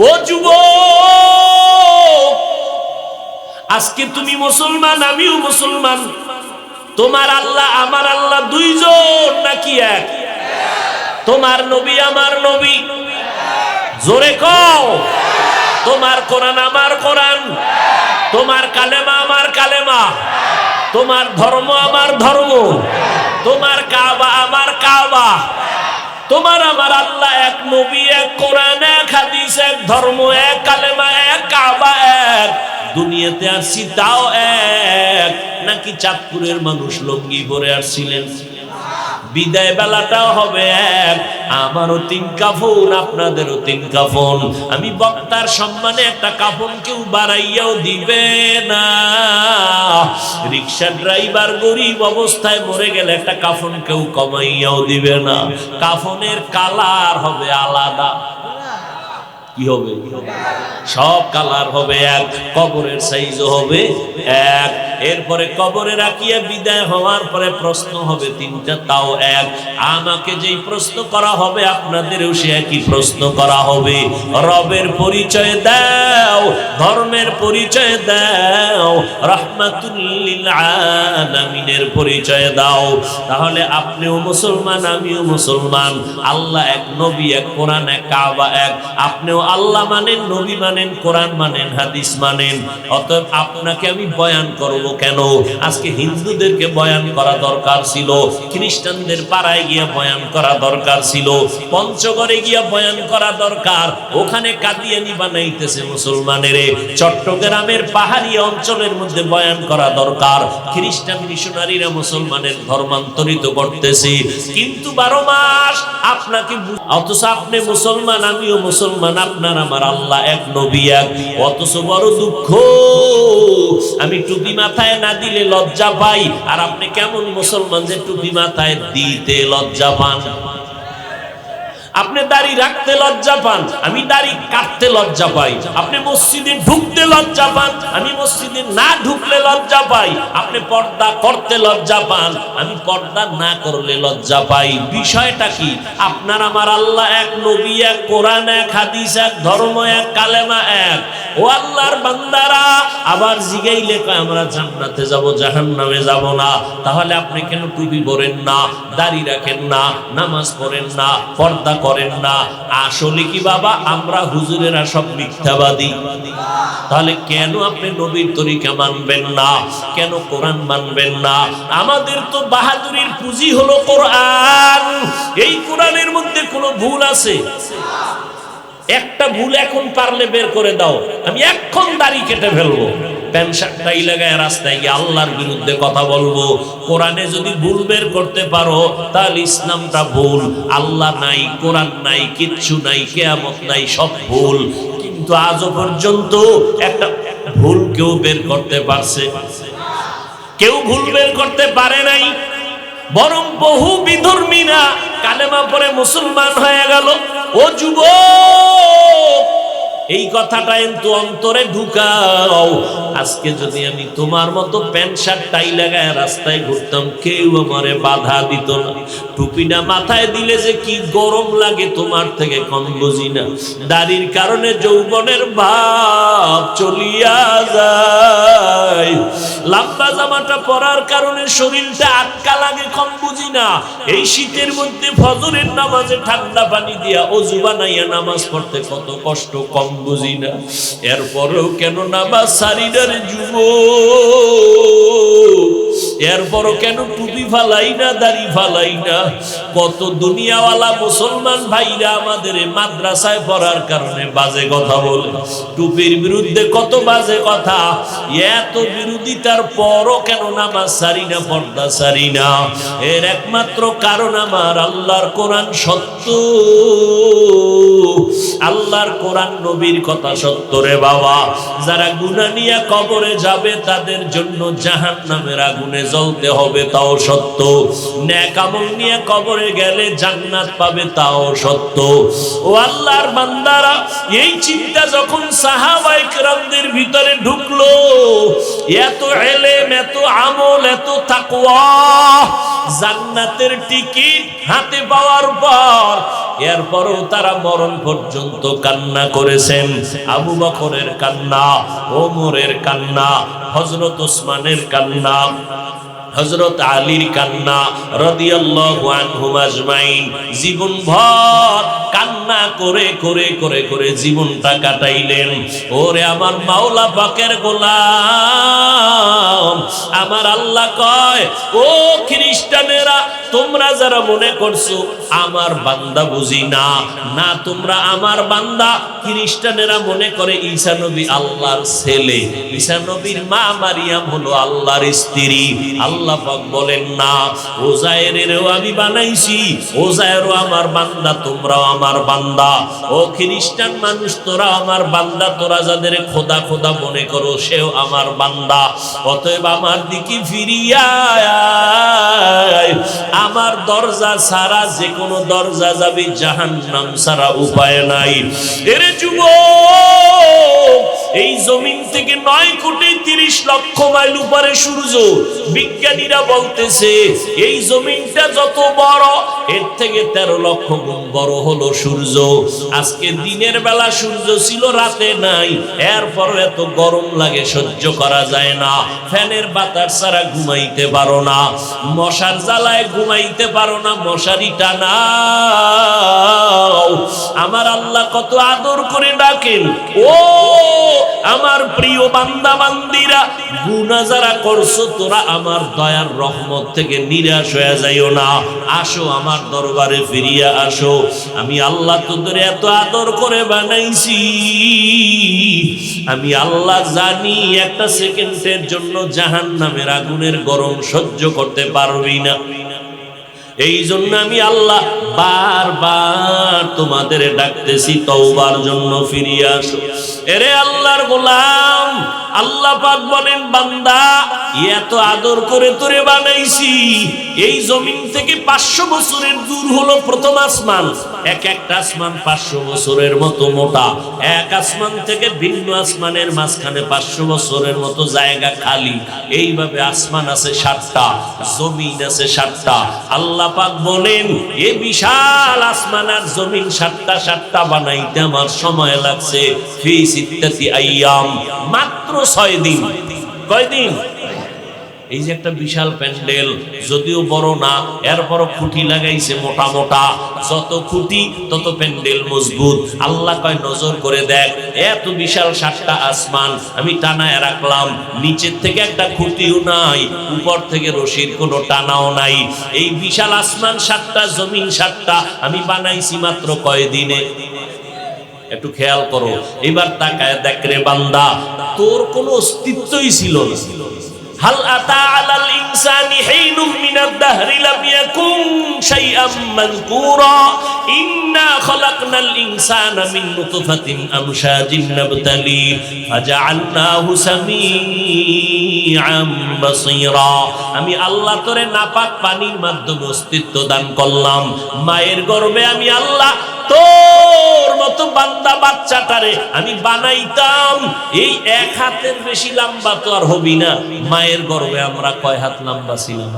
ও যুবক, আজকে তুমি মুসলমান, আমিও মুসলমান। তোমার আল্লাহ আমার আল্লাহ দুইজন নাকি এক? তোমার নবী আমার নবী? জোরে কও। তোমার কোরআন আমার কোরআন? তোমার কালেমা আমার কালেমা? তোমার ধর্ম আমার ধর্ম? তোমার কাবা আমার কাবা? তোমার আমার আল্লাহ এক, নবী এক, কোরআন এক, হাদিস এক, ধর্ম এক, কালেমা এক, কাবা এক। দুনিয়াতে আসছি তাও এক। নাকি চাঁদপুরের মানুষ লুঙ্গি পরে আসছিলেন? বিদায় বেলাটাও হবে এক। আমারও 3 কাফন, আপনাদেরও 3 কাফন। আমি বক্তার সম্মানে একটা কাফন কেউ বাড়াইয়াও দিবে না। রিক্সা ড্রাইভার গরিব অবস্থায় মরে গেলে একটা কাফন কেউ কমাইয়াও দিবে না। কাফনের কালার হবে আলাদা। কি হবে? সব কালার হবে এক। কবরের সাইজও হবে এক। এরপরে কবরে রাখিয়া বিদায় হওয়ার পরে প্রশ্ন হবে 3টা, তাও এক। আমাকে যেই প্রশ্ন করা হবে আপনাদেরও সে একই প্রশ্ন করা হবে। রবের পরিচয় দাও, ধর্মের পরিচয় দাও, রাহমাতুল লিল আলামিনের পরিচয় দাও। তাহলে আপনিও মুসলমান, আমিও মুসলমান। আল্লাহ এক, নবী এক, কোরআন এক, কাবা এক। আপনিও আল্লাহ মানেন, নবী মানেন, কোরআন মানেন, হাদিস মানেন। অতএব আপনাকে আমি বয়ান করব কেন? আজকে হিন্দুদেরকে বয়ান করা দরকার ছিল, খ্রিস্টানদের পাড়ায় গিয়ে বয়ান করা দরকার ছিল, পঞ্চগড়ে গিয়ে বয়ান করা দরকার। ওখানে কাদিয়ানি বানাইতেছে মুসলমানেরে। চট্টগ্রামের পাহাড়ি অঞ্চলের মধ্যে বয়ান করা দরকার। খ্রিস্টান মিশনারিরা মুসলমানের ধর্মান্তরিত করতেছে। কিন্তু 12 মাস আপনাকে, অথচ আপনি মুসলমান, আমিও মুসলমান, আপনার আমার আল্লাহ এক, নবী এক। অথচ বড় দুঃখ, আমি টুপি মাথায় না দিলে লজ্জা পাই। আর আপনি কেমন মুসলমান যে টুপি মাথায় দিতে লজ্জা পান? আপনি দাড়ি রাখতে লজ্জা পান, আমি দাড়ি কাটতে লজ্জা পাই। আপনি মসজিদে ঢুকতে লজ্জা পান, আমি মসজিদে না ঢুকলে লজ্জা পাই। আপনি পর্দা করতে লজ্জা পান, আমি পর্দা না করলে লজ্জা পাই। বিষয়টা কি? আপনার আমার আল্লাহ এক, নবী এক, কোরআন এক, হাদিস এক, ধর্ম এক, কালেমা এক। ও আল্লাহর বান্দারা, আবার জিগাইলে কয় আমরা জান্নাতে যাব, জাহান্নামে যাব না। তাহলে আপনি কেন টুপি পরেন না, দাড়ি রাখেন না, নামাজ পড়েন না, পর্দা করেন না? আসলে কি বাবা আমরা হুজুরেরা সব মিথ্যাবাদী? তাহলে কেন আপনি নবীর তরিকা মানবেন না? কেন কোরআন মানবেন না? আমাদের তো বাহাদুরির পুঁজি হলো কোরআন। এই কোরআনের মধ্যে কোনো ভুল আছে? একটা ভুল এখন পারলে বের করে দাও, আমি এখন দাড়ি কেটে ফেলবো। প্যান্ট শার্টটাই লাগায় রাস্তায় গিয়ে আল্লাহর বিরুদ্ধে কথা বলবো। কোরআনে যদি ভুল বের করতে পারো তাহলে ইসলামটা ভুল। আল্লাহ নাই, কোরআন নাই, কিচ্ছু নাই, কিয়ামত নাই, সব ভুল। কিন্তু আজও পর্যন্ত একটা ভুল কেউ বের করতে পারছে? কেউ ভুল বের করতে পারে নাই। বরং বহু বিধর্মীরা কালেমা পড়ে মুসলমান হয়ে গেল। ও যুবক, এই কথাটা কিন্তু অন্তরে ঢুকাও। আজকে যদি আমি তোমার মতো প্যান্ট শার্ট টাই লাগায় রাস্তায় ঘুরতাম, কেউ আমারে বাধা দিত না। টুপিটা মাথায় দিলে যে কি গরম লাগে তোমার থেকে কম বুঝি না। দাড়ির কারণে যৌবনের ভাব চলিয়া যায়। লম্বা জামাটা পরার কারণে শরীরটা আটকা লাগে কম বুঝি না। এই শীতের মধ্যে ফজরের নামাজে ঠান্ডা পানি দিয়া অজু বানাইয়া নামাজ পড়তে কত কষ্ট কম বুঝি না। এরপরেও কেন নামাজ সারি না রে যুবক? এরপরও কেন টুপি ফালাই না, দাড়ি ফালাই না? কত দুনিয়াওয়ালা মুসলমান ভাইরা আমাদের মাদ্রাসায় পড়ার কারণে বাজে কথা বলে, টুপির বিরুদ্ধে কত বাজে কথা। এত বিরোধিতার পরও কেন নামাজ সারি না, পর্দা সারি না? এর একমাত্র কারণ আমার আল্লাহর কোরআন সত্য। আল্লাহর কোরআন নবীর কথা সত্য রে বাবা। যারা গুনাহ নিয়ে কবরে যাবে তাদের জন্য জাহান্নামের আগুনে জ্বলতে হবে তাও সত্য, নেক আমল নিয়ে কবরে গেলে জান্নাত পাবে তাও সত্য। ও আল্লাহর বান্দারা, এই চিন্তা যখন সাহাবায়ে কেরামদের ভিতরে ঢুকলো, এত ইলম, এত আমল, এত তাকওয়া, জান্নাতের টিকিট হাতে পাওয়ার পর এরপরও তারা মরণ পর্যন্ত কান্না করেছেন। আবু বকরের কান্না, ওমরের কান্না, হযরত ওসমানের কান্না, হযরত আলীর কান্না রাদিয়াল্লাহু আনহুম আজমাইন, জীবনভর কান্না করে করে করে করে জীবনটা কাটাইলেন। ওরে আমার মাওলা পাকের গোলাম, আমার আল্লাহ কয়, ও খ্রিস্টানেরা, তোমরা যারা মনে করছো আমার বান্দা বুঝি না, না তোমরা আমার বান্দা। খ্রিস্টানেরা মনে করে ঈসা নবী আল্লাহর ছেলে, ঈসা নবীর মা মারিয়াম হলো আল্লাহর স্ত্রী। আল্লাহ পাক বলেন না, ওজায়েরেরও আমি বানাইছি, ওজায়েরও আমার বান্দা, তোমরাও আমার বান্দা। ও খ্রিস্টান মানুষ, তোরা আমার বান্দা, তোরা যাদের খোদা খোদা মনে করো সেও আমার বান্দা। অতএব আমার দিকে ফিরিয়া আয়, আমার দরজা ছাড়া যে কোনো দরজা যাবে জাহান্নাম ছাড়া উপায় নাই। এরে যুবক, এই জমিন থেকে 9 কোটি 30 লক্ষ মাইল উপরে সূর্য। বিজ্ঞানীরা বলতেছে এই জমিনটা যত বড়, এর থেকে 13 লক্ষ গুণ বড় হলো সূর্য। আজকে দিনের বেলা সূর্য ছিল, রাতে নাই, এরপর এত গরম লাগে, সহ্য করা যায় না। ফ্যানের বাতাস ছাড়া ঘুমাইতে পারো না, মশার জ্বালায় ঘুমাইতে পারো না, মশারি টানাও। আমার আল্লাহ কত আদর করে ডাকেন, ও আমার প্রিয় বান্দা বান্দিরা, গুনাহ যারা করছো তোরা আমার দয়ার রহমত থেকে নিরাশ হয়ে যাইও না, আসো আমার দরবারে ফিরিয়া আসো। আমি আল্লাহ তোদের এত আদর করে বানাইছি, আমি আল্লাহ জানি একটা সেকেন্ডের জন্য জাহান্নামের আগুনের গরম সহ্য করতে পারবি না। এই জন্য আমি আল্লাহ বারবার তোমাদের ডাকতেছি তওবার জন্য, ফিরিয়ে আসো। এরে আল্লাহর গোলাম, আল্লাহ পাক বলেন, বান্দা এত আদর করে তোরে বানাইছি, এই জমিন থেকে 500 বছরের দূর হলো প্রথম আসমান। এক একটা আসমান 500 বছরের মতো মোটা, এক আসমান থেকে ভিন্ন আসমানের মাঝখানে 500 বছরের মতো জায়গা খালি। এইভাবে আসমান আছে 7টা, জমিন আছে 7টা। আল্লাহ পাক বলেন, এই বিশাল আসমান আর জমিন 7টা বানাইতে আমার সময় লাগছে ফি সিত্তাতি আইয়াম, মাত্র 6 দিন। কয়দিন? এই যে একটা বিশাল প্যান্ডেল, যদিও বড় না, এরপরও খুঁটি লাগাইছে মোটা মোটা, যত খুঁটি তত প্যান্ডেল মজবুত। আল্লাহ কয়, নজর করে দেখ, এত বিশাল 7টা আসমান আমি টানায় রাখলাম, নিচের থেকে একটা খুঁটিও নাই, উপর থেকে রশির কোনো টানাও নাই। এই বিশাল আসমান 7টা, জমিন 7টা আমি বানাইছি মাত্র কয়দিনে? একটু খেয়াল করো, এবার তাকায় দেখ রে বান্দা, তোর কোনো অস্তিত্বই ছিল না। হাল আতা আলাল ইনসানি হিনুম মিনাদ দাহরি লাম ইয়াকুন শাইআম মাযকুরা ইন্না খালাকনাল ইনসানা মিন নুতফাতিন আমশাজিন নাবতালি ফাজআলনাহু সামিআম বাসীরা। আমি আল্লাহ তোরে নাপাক পানির মাধ্যমে অস্তিত্ব দান করলাম। মায়ের গর্ভে আমি আল্লাহ তোর মতো বান্দা বাচ্চাটারে আমি বানাইতাম। এই 1 হাতের বেশি লম্বা তো আর হবি না। মায়ের গর্ভে আমরা কয় হাত লম্বা ছিলাম?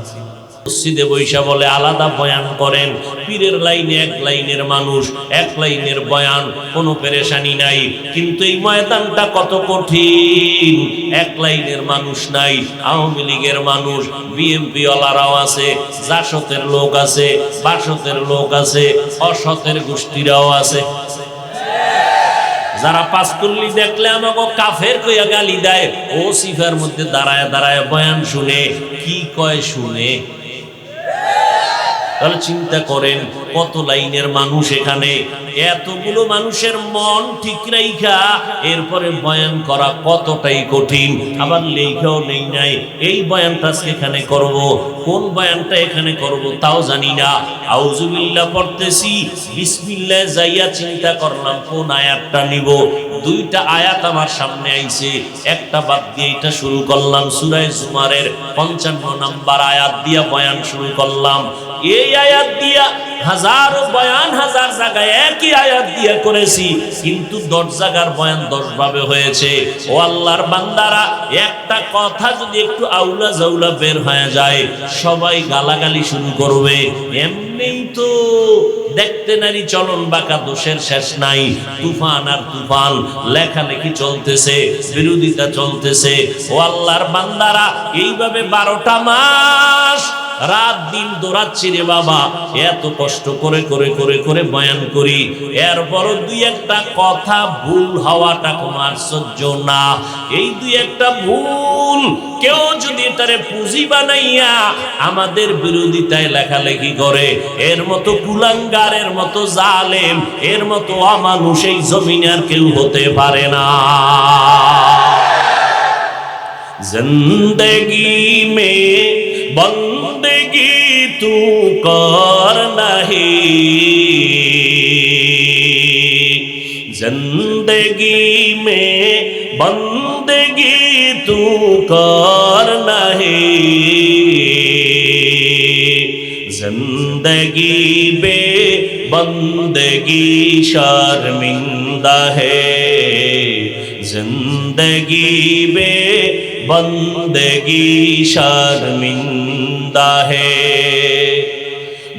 মসজিদে বৈশা বলে আলাদা বয়ান করেন, পীরের লাইনে 1 লাইনের মানুষ, 1 লাইনের বয়ান, কোনো পেরেশানি নাই। কিন্তু এই ময়দানটা কত কঠিন, 1 লাইনের মানুষ নাই। আওয়ামী লীগের মানুষ, বিএনপি ওয়ালারাও আছে, জাসতের লোক আছে, বাসতের লোক আছে, অসতের গোষ্ঠীরাও আছে। যারা পাঁচকুল্লি দেখলে আমাকে কাফের কইয়া গালি দেয়, ও সিফার মধ্যে দাঁড়ায় দাঁড়ায় বয়ান শুনে, কি কয় শুনে? তাহলে চিন্তা করেন কত লাইনের মানুষ এখানে, এতগুলো মানুষের মন ঠিক রাইখা এরপরে বয়ান করা কতটাই কঠিন। আবার লেখাও নেই নাই এই বয়ানটা আজকে এখানে করব, কোন বয়ানটা এখানে করব তাও জানি না। আউযুবিল্লাহ পড়তেছি, বিসমিল্লাহ যাইয়া চিন্তা করলাম কোন আয়াতটা নিব। দুইটা আয়াত আমার সামনে আইছে, একটা বাদ দিয়ে এটা শুরু করলাম। সূরা জুমারের 55 নম্বর আয়াত দিয়া বয়ান শুরু করলাম। এই আয়াত দিয়া হাজার বয়ান, হাজার জায়গায় একই আয়াত দিয়া করেছি, কিন্তু 10 জায়গার বয়ান 10 ভাবে হয়েছে। ও আল্লাহর বান্দারা, একটা কথা যদি একটু আউলা জাউলা বের হয়ে যায় সবাই গালাগালি শুরু করবে। এমনিই তো দেখতে নারী চলন বাঁকা, দোষের শেষ নাই। তুফান আর তুফান, লেখালেখি চলতেছে, বিরোধিতা চলতেছে। ও আল্লাহর বান্দারা, এইভাবে 12টা মাস রাত দিন দৌড়াচ্ছি রে বাবা, এত কষ্ট করে করে করে করে বয়ান করি, এরপরও দুই একটা কথা ভুল হওয়াটা কোনো আশ্চর্য না। এই দুই একটা ভুল কেউ যদি এটারে পুঁজি বানাইয়া আমাদের বিরোধিতায় লেখালেখি করে, এর মতো কুলাঙ্গার, এর মতো জালেম, এর মতো অমানুষ এই জমিনে আর কেউ হতে পারে না। জিন্দেগি মে বন্দেগি তু কর নাহি, জিন্দেগি মে বন্দেগি তু কর নাহি, जिंदगी बे बंदगी शर्मिंदा है, जिंदगी बे बंदगी शर्मिंदा है।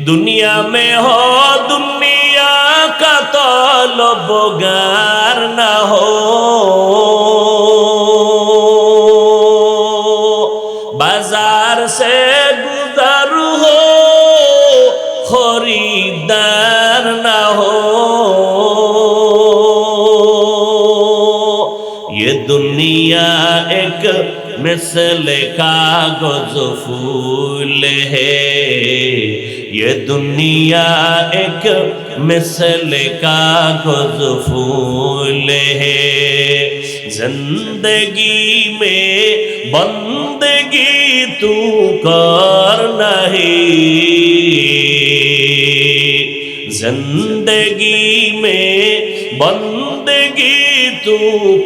दुनिया में हो दुनिया का तलबगार न हो, बाजार से गुजर हो खरीदार ना हो। ये दुनिया एक मिसल कागज फूल है, ये दुनिया एक मिसल कागज फूल है। जिंदगी में बंदगी तू कर नहीं, जिंदगी में बंदगी तू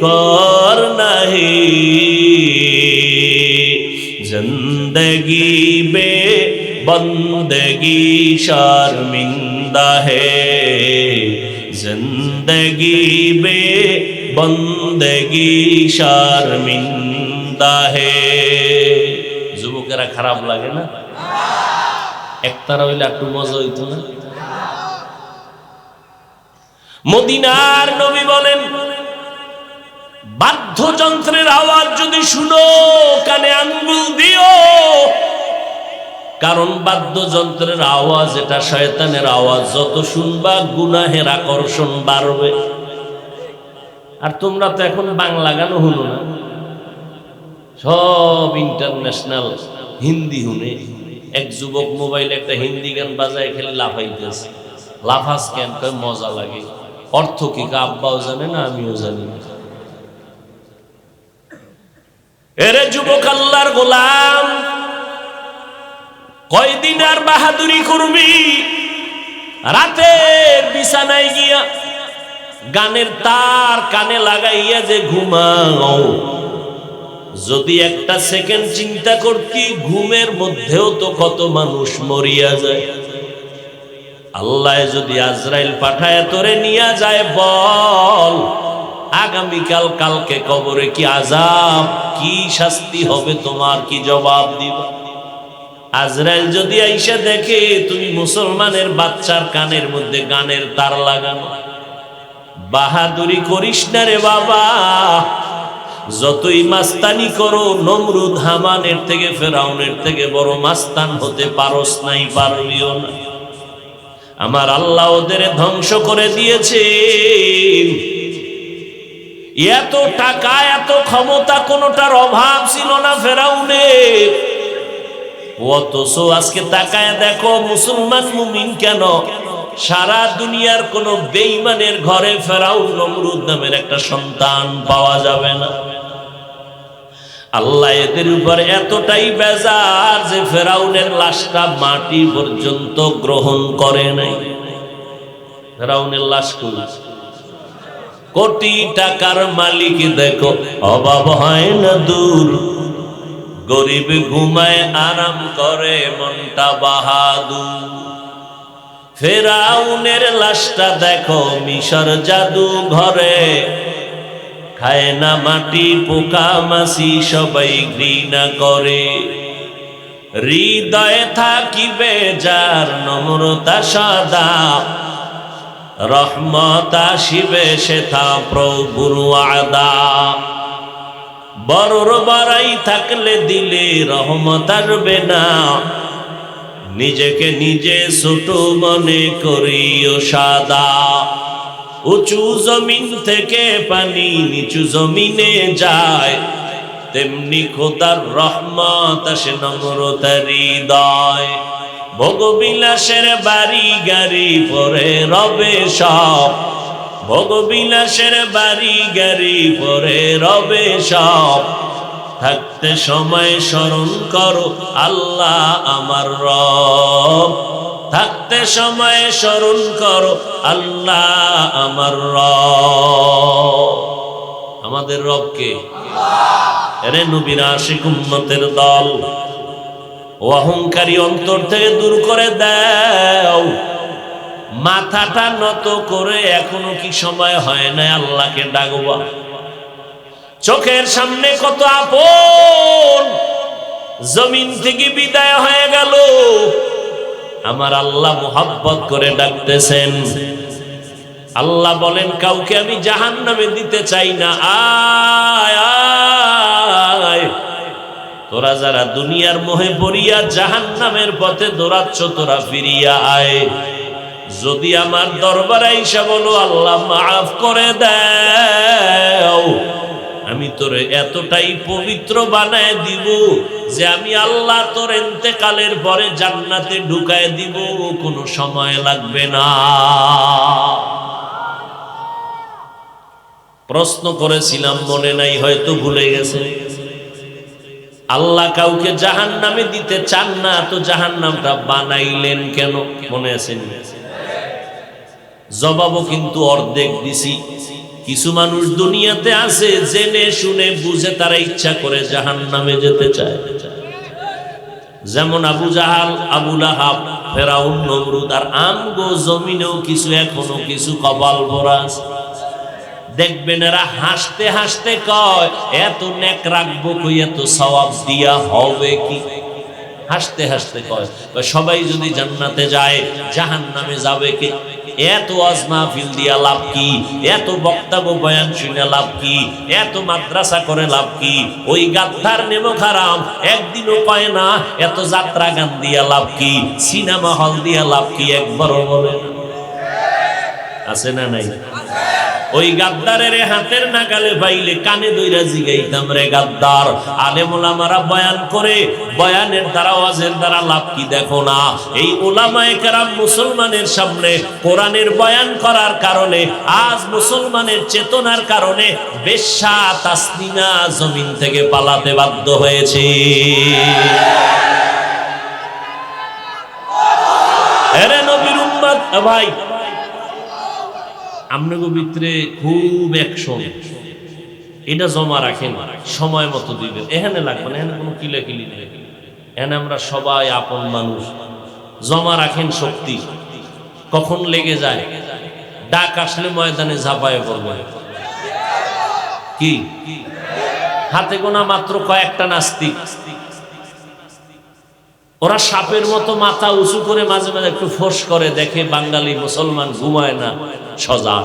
कर नहीं, जिंदगी में बंदगी शर्मिंदा है, जिंदगी में बंदगी शर्मिंदा है। যুবকেরা খারাপ লাগে না? একতারা হইলে একটু মজা হইতো না? মদিনার নবী বলেন, বাদ্যযন্ত্রের আওয়াজ যদি শুনো কানে আঙ্গুল দিও, কারণ বাদ্যযন্ত্রের আওয়াজ এটা শয়তানের আওয়াজ, যত শুনবা গুনাহের আকর্ষণ বাড়বে। আর তোমরা তো এখন বাংলা গানও শুনো না, সব ইন্টারন্যাশনাল হিন্দি শুনে। এক যুবক মোবাইলে একটা হিন্দি গান বাজায় খেলে লাফাইতেছে। লাফাস কেন? কয় মজা লাগে। অর্থ কি আব্বাও জানে না, আমিও জানি না। এরে যুবক আল্লাহর গোলাম, কয়দিন আর বাহাদুরি করবি? রাতের বিছানায় গিয়া গানের তার কানে লাগাইয়া যে ঘুমাও, যদি একটা সেকেন্ড চিন্তা করতি ঘুমের মধ্যেও তো কত মানুষ মরিয়া যায়। আল্লাহ যদি আজরাইল পাঠায় তোরে নিয়া যায়, বল আগামীকাল কালকে কবরে কি আযাব, কি শাস্তি হবে তোমার, কি জবাব দিব? আজরাইল যদি আইসা দেখে তুমি মুসলমানের বাচ্চার কানের মধ্যে গানের তার লাগানো, বাহাদুরি করিস না রে বাবা। যতই মাস্তানি করো, নমরুদ হামানের থেকে ফেরাউনের থেকে বড় মাস্তান হতে পারস নাই, পারবিও না। আমার আল্লাহ ওদের ধ্বংস করে দিয়েছে। এত টাকা, এত ক্ষমতা, কোনটার অভাব ছিল না ফেরাউনের। অথচ আজকে তাকায় দেখো মুসলমান মুমিন কেন সারা দুনিয়ার কোন বেঈমানের ঘরে ফেরাউন নমরুদ নামের একটা সন্তান পাওয়া যাবে না। আল্লাহ এদের উপর এতটাই বেজার যে ফেরাউনের লাশটা মাটি পর্যন্ত গ্রহণ করে নাই। ফেরাউনের লাশ কোটি টাকার মালিক দেখো অভাব হয় না দূর, গরিব ঘুমায় আরাম করে মনটা বাহাদুর। ফেরাউনের লাশটা দেখো মিশর জাদু ঘরে, খায় না মাটি পোকা মাছি সবাই ঘৃণা করে। হৃদয়ে থাকিবে যার নম্রতা সদা, রহমত আসিবে সেথা প্রভুর ওয়াদা। বড়র বাড়াই থাকলে দিলে রহমত আসবে না, নিজেকে নিজে ছোট মনে করিও সাদা। উঁচু জমিন থেকে পানি নিচু জমিনে যায়, তেমনি খোদার রহমত আসে নম্রতার হৃদয়। ভোগবিলাসের বাড়ি গাড়ি পরে রবে সব, ভোগবিলাসের বাড়ি গাড়ি পরে রবে সব। থাকতে সময় স্মরণ করো আল্লাহ আমার রব, থাকতে সময় স্মরণ করো আল্লাহ আমার রব। আমাদের রব কে? এরে নবীর আশিক উম্মতের দল, অহংকারী অন্তর থেকে দূর করে দাও। মাথাটা নত করে এখনো কি সময় হয় না আল্লাহকে ডাকবা? চোখের সামনে কত আপন জমিন থেকে বিদায় হয়ে গেল, আমার আল্লাহ মুহাব্বত করে ডাকতেছেন। আল্লাহ বলেন কাউকে আমি জাহান্নামে দিতে চাই না, আয় আয়। তোরা যারা দুনিয়ার মোহে পড়িয়া জাহান্নামের পথে দৌড়াচ্ছ, তোরা ফিরিয়া আয়। যদি আমার দরবারে আইসা বলো আল্লাহ মাফ করে দাও, আমি তোরে এতটাই পবিত্র বানায় দিব যে আমি আল্লাহ তোর ইন্তেকালের পরে জান্নাতে ঢুকায় দিব, কোনো সময় লাগবে না। প্রশ্ন করেছিলাম মনে নাই, হয়তো ভুলে গেছে। আল্লাহ কাউকে জাহান্নামে দিতে চান না, তো জাহান্নামটা বানাইলেন কেন? মনে আছে? জবাবও কিন্তু অর্ধেক দিছি। কিছু মানুষ দুনিয়াতে আছে জেনে শুনে বুঝে তারা ইচ্ছা করে জাহান্নামে যেতে চায়, যেমন আবু জাহাল, আবু লাহাব, ফেরাউন, নমরুদ। আর আমগো জমিনেও কিছু এখনো কিছু কপাল ভরা আছে। দেখবেন এরা হাসতে হাসতে কয় এত নেক রাখবো কই, এত সওয়াব দিয়া হবে কি? হাসতে হাসতে কয় সবাই যদি জান্নাতে যায় জাহান্নামে যাবে কে? এত ওয়াজ মাহফিল দিয়া লাভ কি? এত বক্তব্য বয়ান শুনে লাভ কি? এত মাদ্রাসা করে লাভ কি? ওই গাদ্দার নেমক হারাম একদিনও কয় না এত যাত্রা গান দিয়া লাভ কি? সিনেমা হল দিয়া লাভ কি? একবারও বলে আছে না নাই? ওই গাদ্দারের হাতের নাগালে পাইলে কানে দইরা জিগাইতাম, রে গাদ্দার, আলেম ওলামারা বয়ান করে, বয়ানের দ্বারা ওয়াজের দ্বারা লাভ কি দেখো না? এই ওলামায়ে কেরাম মুসলমানের সামনে কোরআনের বয়ান করার কারণে আজ মুসলমানের চেতনার কারণে বেশ্যা তাসনিমা জমিন থেকে পালাতে বাধ্য হয়েছে। এরে নবীর উম্মত ভাই, আপনাকে ভিতরে খুব অ্যাকশন, এটা জমা রাখেন, সময় মতো দিবেন। এখানে লাগবে না, এখানে কোনো কিলাকিলি নেই। এখানে আমরা সবাই আপন মানুষ। জমা রাখেন শক্তি, কখন লেগে যায় ডাক আসলে ময়দানে ঝাঁপায় পড়বে। কি হাতে গোনা মাত্র কয়েকটা নাস্তিক, ওরা সাপের মতো মাথা উঁচু করে মাঝে মাঝে একটু ফোঁস করে, দেখে বাঙালি মুসলমান ঘুমায় না, সজা।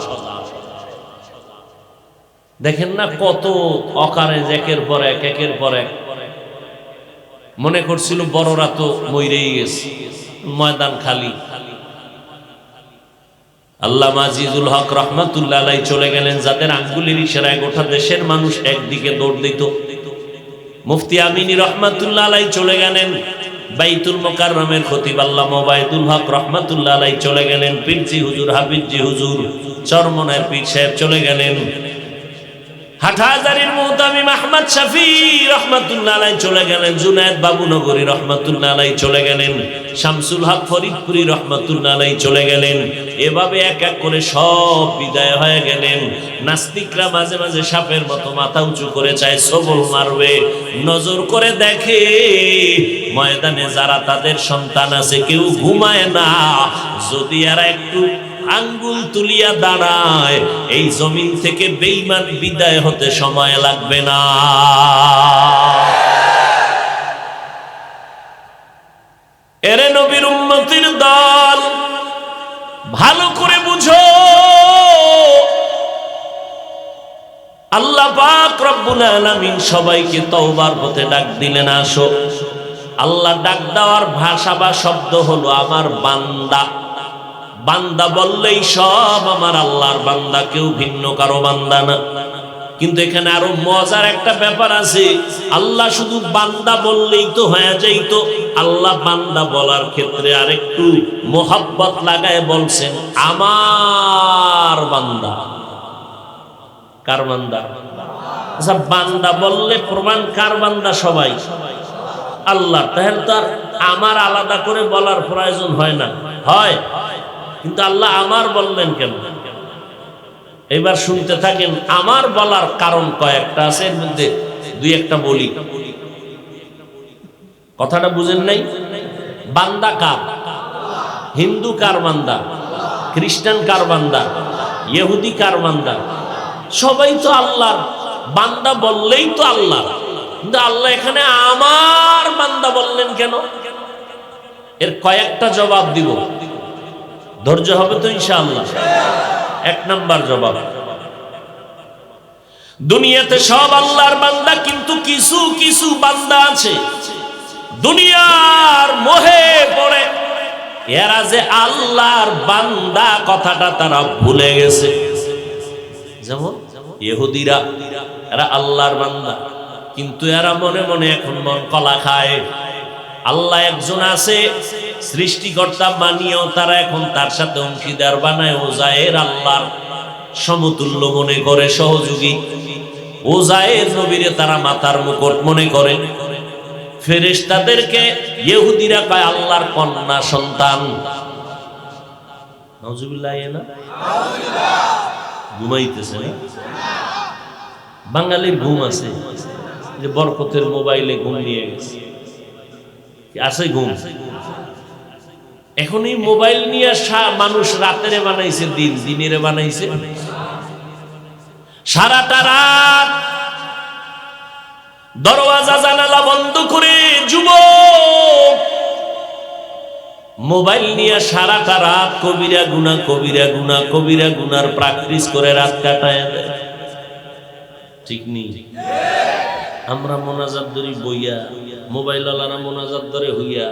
দেখেন না কত অকারে একের পর এক, একের পর এক। মনে করছিল বড়রা তো মইরেই গেছে, ময়দান খালি। আল্লামা আজিজুল হক রহমাতুল্লাহ আলাইহি চলে গেলেন, যাদের আঙ্গুলের ইশারায় গোটা দেশের মানুষ একদিকে দৌড় দিত। মুফতি আমিনী রহমাতুল্লাহ আলাইহি চলে গেলেন, বাইতুল মুকাররমের খতিব আল্লামা ওবায়দুল হক রহমাতুল্লাহ আলাইহি চলে গেলেন, পীরজি হুজুর হাফিজজি হুজুর চরমনার পীর সাহেব চলে গেলেন, হাটহাজারীর মুহতামিম আহমদ শফি রহমাতুল্লাহ আলাইহি চলে গেলেন, জুনায়েদ বাবুনগরী রহমাতুল্লাহ আলাইহি চলে গেলেন, শামসুল হক ফরিদপুরি রহমাতুল্লাহ আলাইহি চলে গেলেন। এভাবে এক এক করে সব বিদায় হয়ে গেলেন। নাস্তিকরা মাঝে মাঝে সাপের মতো মাথা উঁচু করে চায় সবল মারবে, নজর করে দেখে ময়দানে যারা তাদের সন্তান আছে কেউ ঘুমায় না। যদি এরা একটু আঙ্গুল তুলিয়া দাঁড়ায়, এই জমিন থেকে বেঈমান বিদায় হতে সময় লাগবে না। এরে নবীর উম্মতির দল, ভালো করে বুঝো, আল্লাহ পাক রব্বুল আলামিন সবাইকে তওবার পথে ডাক দিলেন, আসো। আল্লাহ ডাক দেওয়ার ভাষা বা শব্দ হলো আমার বান্দা। বান্দা বললেই সব আমার আল্লাহর বান্দা, কেউ ভিন্ন কারো বান্দা না। কিন্তু এখানে আরো মজার একটা ব্যাপার আছে, আল্লাহ শুধু বান্দা বললেই তো হয়ে যাইতো, আল্লাহ বান্দা বলার ক্ষেত্রে আরেকটু মোহাব্বত লাগায় বলছেন আমার বান্দা। কার বান্দা? আচ্ছা, বান্দা বললে প্রমাণ কার বান্দা? সবাই আল্লাহ। তাহলে তো আর আমার আলাদা করে বলার প্রয়োজন হয় না, হয়? কিন্তু আল্লাহ আমার বললেন কেন? এবার শুনতে থাকেন। আমার বলার কারণ কয়েকটা আছে, এর মধ্যে দুই একটা বলি। কথাটা বুঝেন নাই? বান্দা কার? হিন্দু কার বান্দা? খ্রিস্টান কার বান্দা? ইহুদি কার বান্দা? সবাই তো আল্লাহর বান্দা, বললেই তো আল্লাহ। কিন্তু আল্লাহ এখানে আমার বান্দা বললেন কেন? এর কয়েকটা জবাব দিব, ধৈর্য হবে তো ইনশাআল্লাহ। এক নাম্বার জবাব, দুনিয়াতে সব আল্লাহর বান্দা, কিন্তু কিছু কিছু বান্দা আছে দুনিয়ার মোহে পড়ে এরা যে আল্লাহর বান্দা কথাটা তারা ভুলে গেছে। যেমন ইহুদিরা, এরা আল্লাহর বান্দা, কিন্তু এরা মনে মনে এখন মন কলা খায়। আল্লাহ একজন আছে সৃষ্টিকর্তা মানিয়েও তারা এখন তার সাথে অংশীদার বানায়, ওজায়ের আল্লাহর সমতুল্য মনে করে, সহযোগী। ওজায়ের নবীরে তারা মাথার মুকুট মনে করে। ফেরেশতাদেরকে ইহুদিরা কয় আল্লাহর কন্যা সন্তান। নাউজুবিল্লাহ। না ঘুমাইতেছে না? বাঙালির ঘুম আছে, যে বরকতের মোবাইলে ঘুম নিয়ে গেছে, আছে ঘুম। এখন এই মোবাইল নিয়ে মানুষ রাতের বানাইছে দিন, দিনের বানাইছে সারাটা রাত দরওয়াজা জানালা বন্ধ করে যুবক মোবাইল নিয়ে সারাটা রাত কবিরা গুনাহ, কবিরা গুনাহ, কবিরা গুনার প্র্যাকটিস করে রাত কাটায় দেয়। ঠিক নেই? আমরা মোনাজাত ধরি বইয়া, মোবাইল ওয়ালারা মোনাজাত ধরে হইয়া।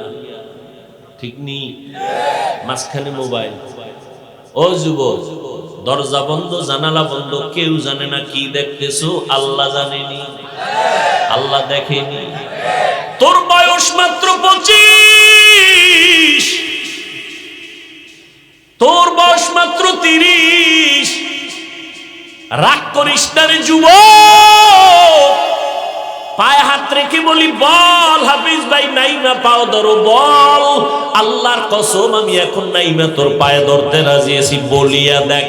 ঠিক নেই? মাঝখানে মোবাইল। ও যুবক, দরজা বন্ধ, জানালা বন্ধ, কেউ জানে না কি দেখতেছো, আল্লাহ জানেনি, আল্লাহ দেখেনি। তোর বয়স মাত্র 25, তোর বয়স মাত্র 30। রাগ করিস না রে যুবক, পায়ে হাত রেখে বলি বল, হাফিজ ভাই নাইমা পাও ধরো, বল আল্লাহর কসম আমি এখন নাইমা তোর পায়ে ধরতে রাজি আছি, বলিয়া দেখ।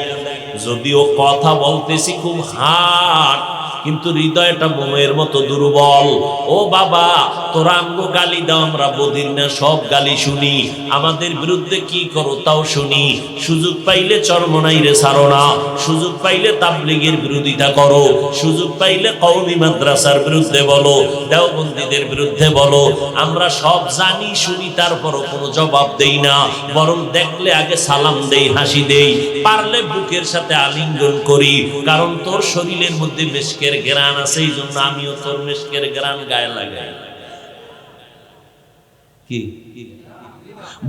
যদিও কথা বলতেছি খুব হাট, কিন্তু হৃদয়টা মোমের মতো দুর্বল। ও বাবা, তোরা আঙ্গ গালি দাও, আমরা বদির না, সব গালি শুনি। আমাদের বিরুদ্ধে কি করো তাও শুনি। সুযোগ পাইলে চরমনাইরে ছাড়ো না, সুযোগ পাইলে তাবলীগের বিরোধিতা করো, সুযোগ পাইলে কওমি মাদ্রাসার বিরুদ্ধে বলো, দেওবন্দীদের বিরুদ্ধে বলো। আমরা সব জানি শুনি, তারপরও কোনো জবাব দেই না, বরং দেখলে আগে সালাম দেই, হাসি দেই, পারলে বুকের সাথে আলিঙ্গন করি। কারণ তোর শরীরের মধ্যে মেশকের গ্রান আছে, এই জন্য আমিও তোর মেশকের গ্রান গায়ে লাগাই। কি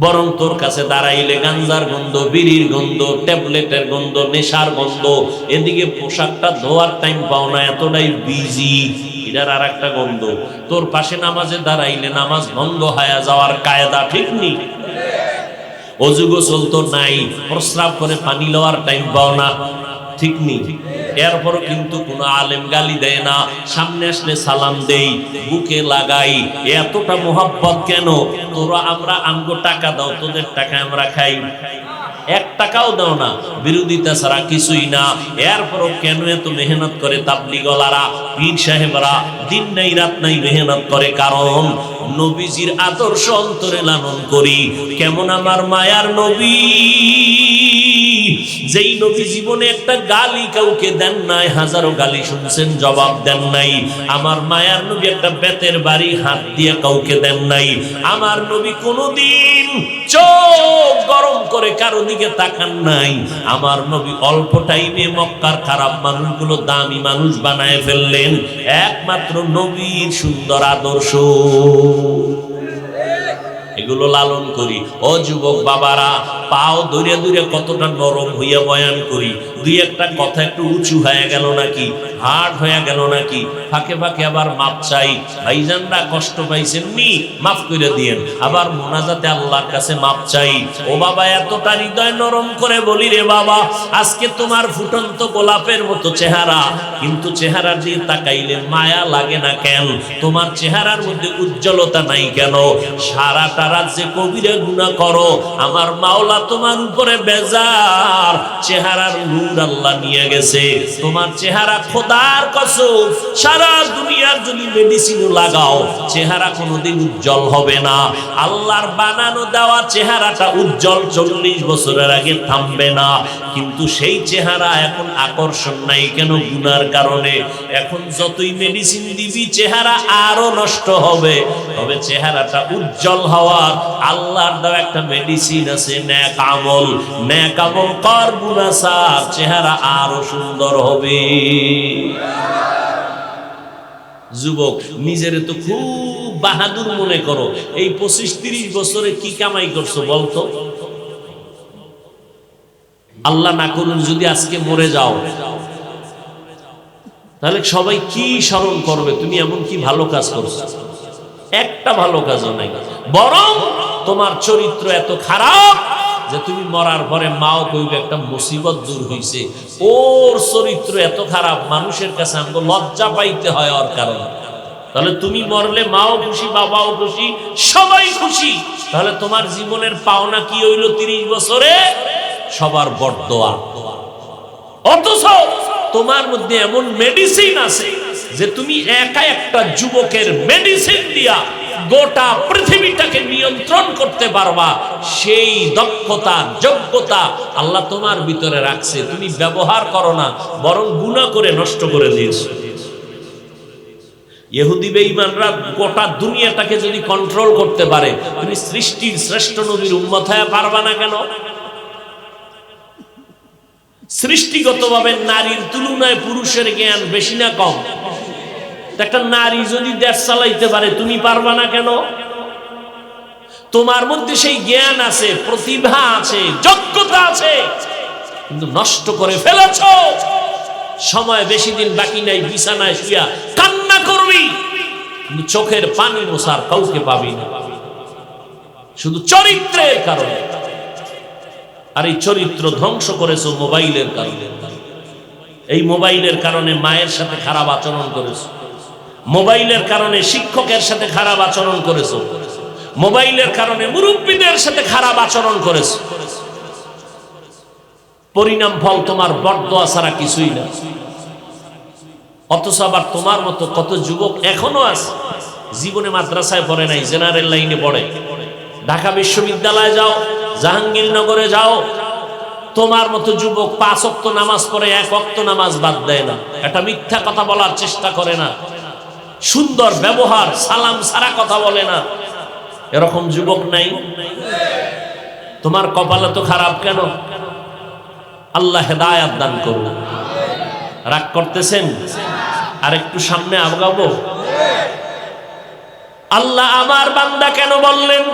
বরং তোর কাছে দাঁড়াইলে গাঞ্জার গন্ধ, বিড়ির গন্ধ, ট্যাবলেটের গন্ধ, নেশার গন্ধ, এদিকে পোশাকটা ধোয়ার টাইম পাও না, এতটাই বিজি। এটার আর একটা গন্ধ। তোর পাশে নামাজে দাঁড়াইলে নামাজ ভঙ্গ হয়ে যাওয়ার কায়দা ঠিক নেই। অজু গোসল তো নাই, প্রস্রাব করে পানি লওয়ার টাইম পাও না, ঠিক নেই। এরপরও কিন্তু কোনো আলেম গালি দেয় না, সামনে আসলে সালাম দেই, বুকে লাগাই। এতটা মোহাব্বত কেন? তোরা আমরা আমগো টাকা দাও, তোদের টাকা আমরা খাই, 1 টাকাও দাও না, বিরোধিতা ছাড়া কিছুই না। এরপরও কেন এত মেহনত করে তাবলীগওয়ালারা, পীর সাহেবরা দিন নাই রাত নাই মেহনত করে? কারণ নবীজির আদর্শ অন্তরে লালন করি। কেমন আমার মায়ার নবী, যেই নবী জীবনে একটা গালি কাউকে দেন নাই, হাজারো গালি শুনছেন জবাব দেন নাই। আমার মায়ার নবী একটা বেতের বাড়ি হাত দিয়ে কাউকে দেন নাই। আমার নবী কোনোদিন চোখ গরম করে কারো দিকে তাকান নাই। আমার নবী অল্প টাইমে মক্কার খারাপ মানুষগুলো দামি মানুষ বানায় ফেললেন একমাত্র নবীর সুন্দর আদর্শ। এগুলো লালন করি। ও যুবক বাবারা, পাও দূরে দূরে কতটা নরম হইয়া বয়ান করি, দুই একটা কথা একটু উঁচু হয়ে গেল নাকি, হার্ড হয়ে গেল নাকি, ফাঁকে ফাঁকে আবার মাপ চাই। ভাইজানরা কষ্ট পাইছেন নি, মাফ করে দিয়েন। আবার মোনাজাতে আল্লাহর কাছে মাপ চাই। ও বাবা, এতটা হৃদয় নরম করে বলি রে বাবা, আজকে তোমার ফুটন্ত গোলাপের মতো চেহারা, কিন্তু চেহারার দিকে তাকাইলে মায়া লাগে না কেন? তোমার চেহারার মধ্যে উজ্জ্বলতা নাই কেন? সারাটা রাত যে কবিরা গুনাহ করো, আমার মাওলা তোমার উপরে বেজার, চেহারার নূর আল্লাহ নিয়ে গেছে। তোমার চেহারা খোদার কসম, সারা দুনিয়ার যদি মেডিসিন লাগাও, চেহারা কোনোদিন উজ্জ্বল হবে না। আল্লাহর বানানো দেওয়া চেহারাটা উজ্জ্বল 40 বছরের আগে থামবে না, কিন্তু সেই চেহারা এখন আকর্ষণ নাই কেন? গুনার কারণে। এখন যতই মেডিসিন দিবি চেহারা আরো নষ্ট হবে। তবে চেহারাটা উজ্জ্বল হওয়ার আল্লাহর দেওয়া একটা মেডিসিন আছে, নেক আমল। নেক আমল কর, গুনাহ ছাড়, চেহারা আরো সুন্দর হবে। যুবক, নিজের তো খুব বাহাদুর মনে করো। এই 25-30 বছরে কি কামাই করছো বলতো? আল্লাহ না করুন যদি আজকে মরে যাও, তাহলে সবাই কি স্মরণ করবে? তুমি এমন কি ভালো কাজ করছো? একটা ভালো কাজও নাই। বরং তোমার চরিত্র এত খারাপ যে তুমি মরার পরে মাও কইবে একটা মুসিবত দূর হইছে। ওর চরিত্র এত খারাপ, মানুষের কাছে আমাকে লজ্জা পাইতে হয় ওর কারণে। তাহলে তুমি মরলে মাও খুশি, বাবাও খুশি, সবাই খুশি। তাহলে তোমার জীবনের পাওনা কি হইল 30 বছরে? সবার বরদোয়া। অথচ তোমার মধ্যে এমন মেডিসিন আছে যে তুমি একা একটা যুবকের মেডিসিন দিয়া গোটা পৃথিবীটাকে নিয়ন্ত্রণ করতে পারবা। সেই দক্ষতা, যোগ্যতা আল্লাহ তোমার ভিতরে রাখছে, তুমি ব্যবহার করো না, বরং গুনাহ করে নষ্ট করে দিয়েছো। ইহুদি বেঈমানরা গোটা দুনিয়াটাকে যদি কন্ট্রোল করতে পারে, তুমি সৃষ্টির শ্রেষ্ঠ নবীর উম্মত হয়ে পারবা না কেন? সৃষ্টিগতভাবে নারীর তুলনায় পুরুষের জ্ঞান বেশি না কম? একটা নারী যদি দেশ চালাইতে পারে, তুমি পারবা না কেন? তোমার মধ্যে সেই জ্ঞান আছে, প্রতিভা আছে, যোগ্যতা আছে, কিন্তু নষ্ট করে ফেলেছ। সময় বেশি দিন বাকি নাই, বিছানায় শুয়া কান্না করবি, কিন্তু চোখের পানি মোছার কাউকে পাবি না, শুধু চরিত্রের কারণে। আর এই চরিত্র ধ্বংস করেছো মোবাইলের কারণে। এই মোবাইলের কারণে মায়ের সাথে খারাপ আচরণ করেছো, মোবাইলের কারণে শিক্ষকের সাথে খারাপ আচরণ করেছো, মোবাইলের কারণে মুরব্বীদের সাথে খারাপ আচরণ করেছো। পরিণাম ফল তোমার বরদোয়া ছাড়া কিছুই না। অথচ আবার তোমার মতো কত যুবক এখনো আছে, জীবনে মাদ্রাসায় পড়ে নাই, জেনারেল লাইনে পড়ে। ঢাকা বিশ্ববিদ্যালয়ে যাও, জাহাঙ্গীরনগরে যাও, তোমার মতো যুবক 5 ওয়াক্ত নামাজ পড়ে 1 ওয়াক্ত নামাজ বাদ দেয় না, একটা মিথ্যা কথা বলার চেষ্টা করে না, সুন্দর ব্যবহার, সালাম ছাড়া কথা বলে না। এরকম যুবক নাই? তোমার কপালে তো খারাপ কেন? আল্লাহ হেদায়েত দান করুন। রাগ করতেছেন? আর একটু সামনে আগাবো। আল্লাহ আমার বান্দা কেন বললেন?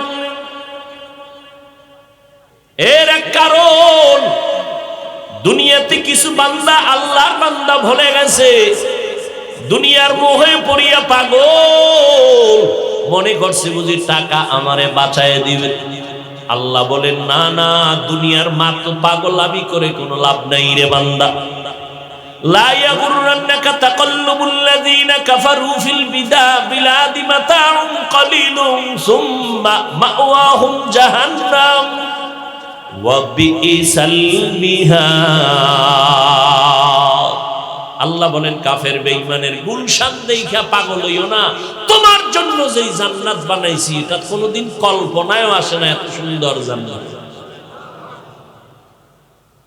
এর এক কারণ, দুনিয়াতে কিছু বান্দা আল্লাহর বান্দা ভুলে গেছে, দুনিয়ার মোহে পড়িয়া পাগল, মনে করছে বুঝি টাকা আমারে বাঁচায় দিবে। আল্লাহ বলেন না না, দুনিয়ার মাত্র পাগলামি করে কোনো লাভ নাই রে বান্দা। লা ইয়াগুররান্নাকা তাকাল্লুবুল লাযীনা কাফারু ফিল বিলাদি মাতাউন কালিলুন সুম্মা মাওয়াহুম জাহান্নাম ওয়া বিইসাল মিহাদ। আল্লাহ বলেন কাফের বেঈমানের গুলশান দেইখা পাগল হইও না। তোমার জন্য যেই জান্নাত বানাইছি এটা কোনোদিন কল্পনায়ও আসে না, এত সুন্দর জান্নাত।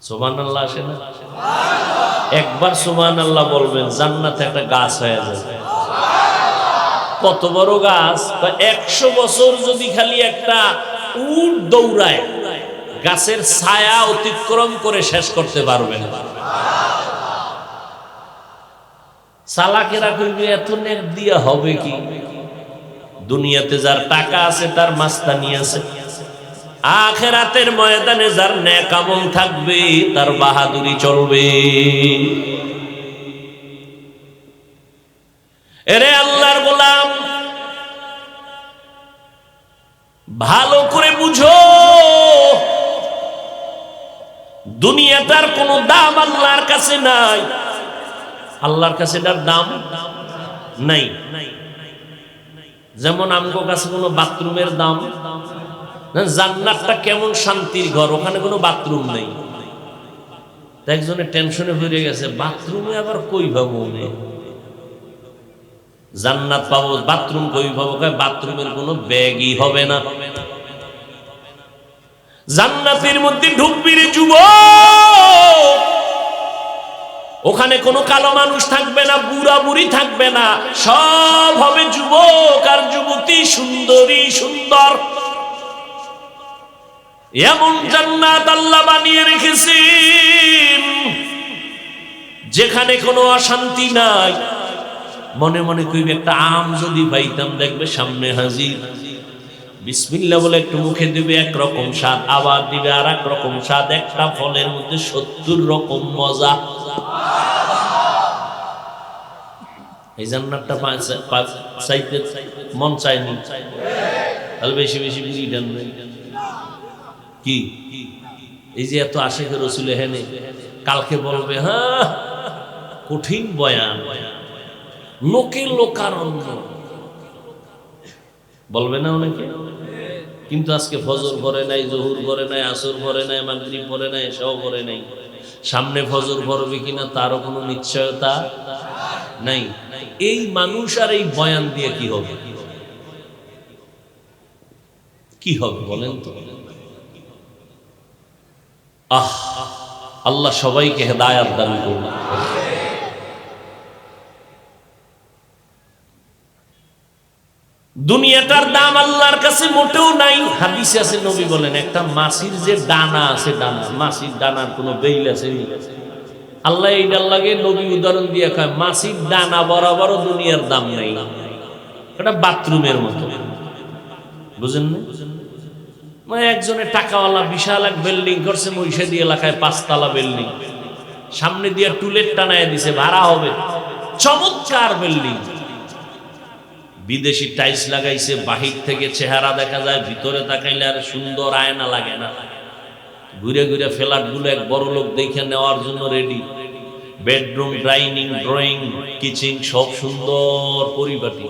সুবহানাল্লাহ আসে না? একবার সুবহানাল্লাহ বলবেন, জান্নাতে একটা গাছ হয়ে যাবে। কত বড় গাছ! 100 বছর যদি খালি একটা উট দৌড়ায়, গাছের ছায়া অতিক্রম করে শেষ করতে পারবে না। চালাকেরা কইবে এত নেক দিয়া হবে কি? দুনিয়াতে যার টাকা আছে তার মাস্তানি আছে, আখিরাতের ময়দানে যার নেক আমল থাকবে তার বাহাদুরি চলবে। এরে আল্লাহর গোলাম, ভালো করে বুঝো, দুনিয়াটার কোনো দাম আল্লাহর কাছে নাই। আল্লাহর কাছে এটার দাম নাই। যেমন আমগো কাছে কোনো বাথরুমের দাম, জান্নাতটা কেমন শান্তির ঘর, ওখানে কোনো বাথরুম নেই। একজনের টেনশনে ভরে গেছে, বাথরুমে আবার কই পাবো? জান্নাত পাবো, বাথরুম কই পাবো? বাথরুমের কোনো ব্যাগই হবে না। জান্নাতের মধ্যে ঢুকবি রে যুবক, ওখানে কোনো কালো মানুষ থাকবে না, বুড়া বুড়ি থাকবে না, সব হবে যুবক আর যুবতী, সুন্দরী সুন্দর। এমন জান্নাত আল্লাহ বানিয়ে রেখেছেন যেখানে কোনো অশান্তি নাই। মনে মনে কইবে একটা আম যদি পাইতাম, দেখবে সামনে হাজির, বিসমিল্লাহ বলে একটু মুখে দিবে একরকম স্বাদ, আবার দিবে আর এক রকম স্বাদ। একটা ফলের মধ্যে 70 রকম মজা। এই জান্নাতটা চাইতে মন চায়নি, তাহলে বেশি বেশি বিড়ি টানবে। কি এই যে এত আশিক রাসূল এখানে, কালকে বলবে হ্যাঁ কঠিন বয়ান, লোকে লোকারণ্য বলবে না অনেকে। কিন্তু আজকে ফজর পড়ে নাই, জোহর পড়ে নাই, আসর পড়ে নাই, মাগরিব পড়ে নাই, এশাও পড়ে নাই। সামনে ফজর পড়বে কিনা তারও কোনো নিশ্চয়তা নাই। এই মানুষ আর এই বয়ান দিয়ে কি হবে? কি হবে বলেন তো? আল্লাহ সবাইকে হেদায়েত দান করুন। দুনিয়াটার দাম আল্লাহর কাছে মোটেও নাই। হাদিসে আছে, নবী বলেন একটা মাছির যে দানা আছে, দানা, মাছির দানার কোনো বেইল আছে? আল্লাহ এইটার লাগে নবী উদাহরণ দিয়ে কয়, মাছির দানা বরাবরও দুনিয়ার দাম নাই। এটা বাথরুমের মতো, বুঝেন না? একজনের টাকাওয়ালা বিশাল এক বিল্ডিং করছে মহিষাদী এলাকায়, 5 তলা বিল্ডিং, সামনে দিয়ে টুলেট টানায় দিছে, ভাড়া হবে, চমৎকার বিল্ডিং, বিদেশি টাইলস লাগাইছে, বাহির থেকে চেহারা দেখা যায়, ভিতরে তাকাইলে আর সুন্দর আয়না লাগে না। ঘুরে ঘুরে ফ্ল্যাট গুলো এক বড় লোক দেখে নেওয়ার জন্য ready. Bedroom, dining, drawing, kitchen সব সুন্দর পরিপাটি।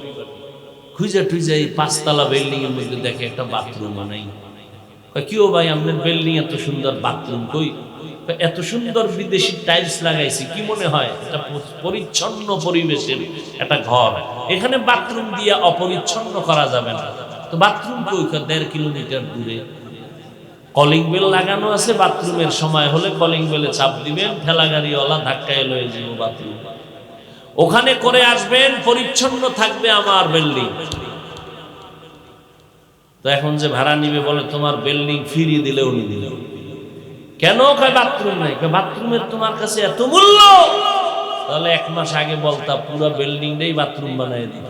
খুঁজে টুজে 5 তলা বিল্ডিং এর মধ্যে দেখে একটা বাথরুম নাই। কিও ভাই আপনার বিল্ডিং এত সুন্দর, বাথরুম কই? এত সুন্দর বিদেশি টাইলস লাগাইছি, কি মনে হয় এটা পরিচ্ছন্ন পরিবেশের একটা ঘর, এখানে বাথরুম দিয়ে অপরিচ্ছন্ন করা যাবে না। তো বাথরুম কই? 1.5 কিলোমিটার দূরে। কলিং বেল লাগানো আছে, বাথরুমের সময় হলে কলিং বেলে চাপ দিবেন, ঠেলা গাড়িওয়ালা ধাক্কায় লয়ে যাবো বাথরুম, ওখানে করে আসবেন, পরিচ্ছন্ন থাকবে আমার বিল্ডিং। তো এখন যে ভাড়া নিবে বলে তোমার বিল্ডিং ফিরিয়ে দিলে উনি দিল কেন? কয় বাথরুম নাই। বাথরুমের তোমার কাছে এত মূল্য, তাহলে 1 মাস আগে বলতা পুরো বিল্ডিংটাই বাথরুম বানাই দিত।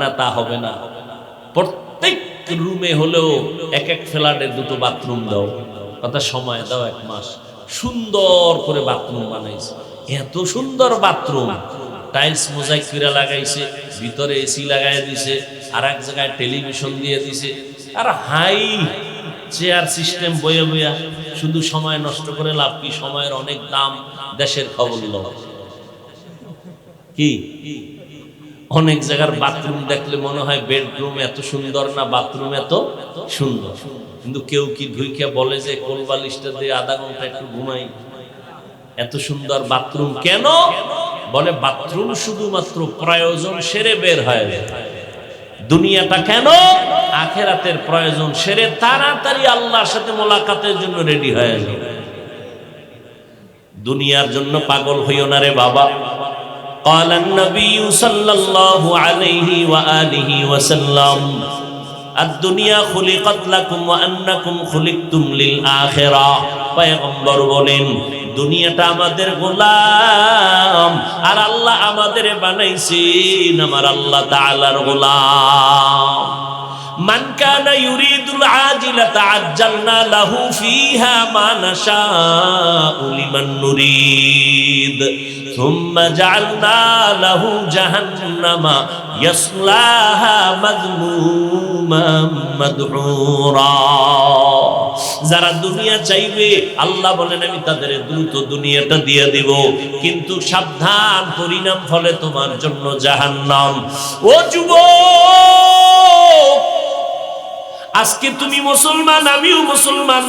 না, তা হবে না, প্রত্যেক রুমে হলেও এক এক ফ্ল্যাটে 2টো বাথরুম দাও, কথা সময় দাও 1 মাস, সুন্দর করে বাথরুম বানাইছে। এত সুন্দর বাথরুম টাইলস মোজাইক করে লাগাইছে, ভিতরে এসি লাগাই দিছে, আর এক জায়গায় টেলিভিশন দিয়ে দিছে, আর হাই চেয়ার সিস্টেম বয়ে বইয়া শুধু সময় নষ্ট করে লাভ কি? সময়ের অনেক দাম। দেশের খবর লও কি, অনেক জায়গার বাথরুম দেখলে মনে হয় বেডরুম এত সুন্দর না, বাথরুম এত সুন্দর, কিন্তু কেউ কি ঢুইকা বলে যে কোলবালিশটা দিয়ে আধা ঘন্টা একটু ঘুমাই? এত সুন্দর বাথরুম কেন? বলে বাথরুম শুধুমাত্র প্রয়োজন সেরে বের হয়। দুনিয়াটা কেন? আখেরাতের প্রয়োজন সেরে তাড়াতাড়ি আল্লাহর সাথে মোলাকাতের জন্য রেডি হয়ে যাও। দুনিয়ার জন্য পাগল হইও না রে বাবা। قال النبي صلى الله عليه وآله وسلم الدنيا خلقت لكم وأنكم خلقتم للآخرة। পয়গম্বর বলেন দুনিয়াটা আমাদের গোলাম, আর আল্লাহ আমাদের বানাইছেন আমার আল্লাহ তাআলার গোলাম। মান কানা ইউরিদুল আজিলাতা আজ্জালনা লাহু ফিহা মা নাশাউ লিমান নুরিদ সুম্মা জাআলনা লাহু জাহান্নামা ইয়াসলাহা মাযমুমান মাদহুরা। যারা দুনিয়া চাইবে আল্লাহ বলেন আমি তাদের দ্রুত দুনিয়াটা দিয়ে দিব, কিন্তু সাবধান, পরিণাম ফলে তোমার জন্য জাহান্নাম। ও যুবক, আজকে তুমি মুসলমান, আমিও মুসলমান,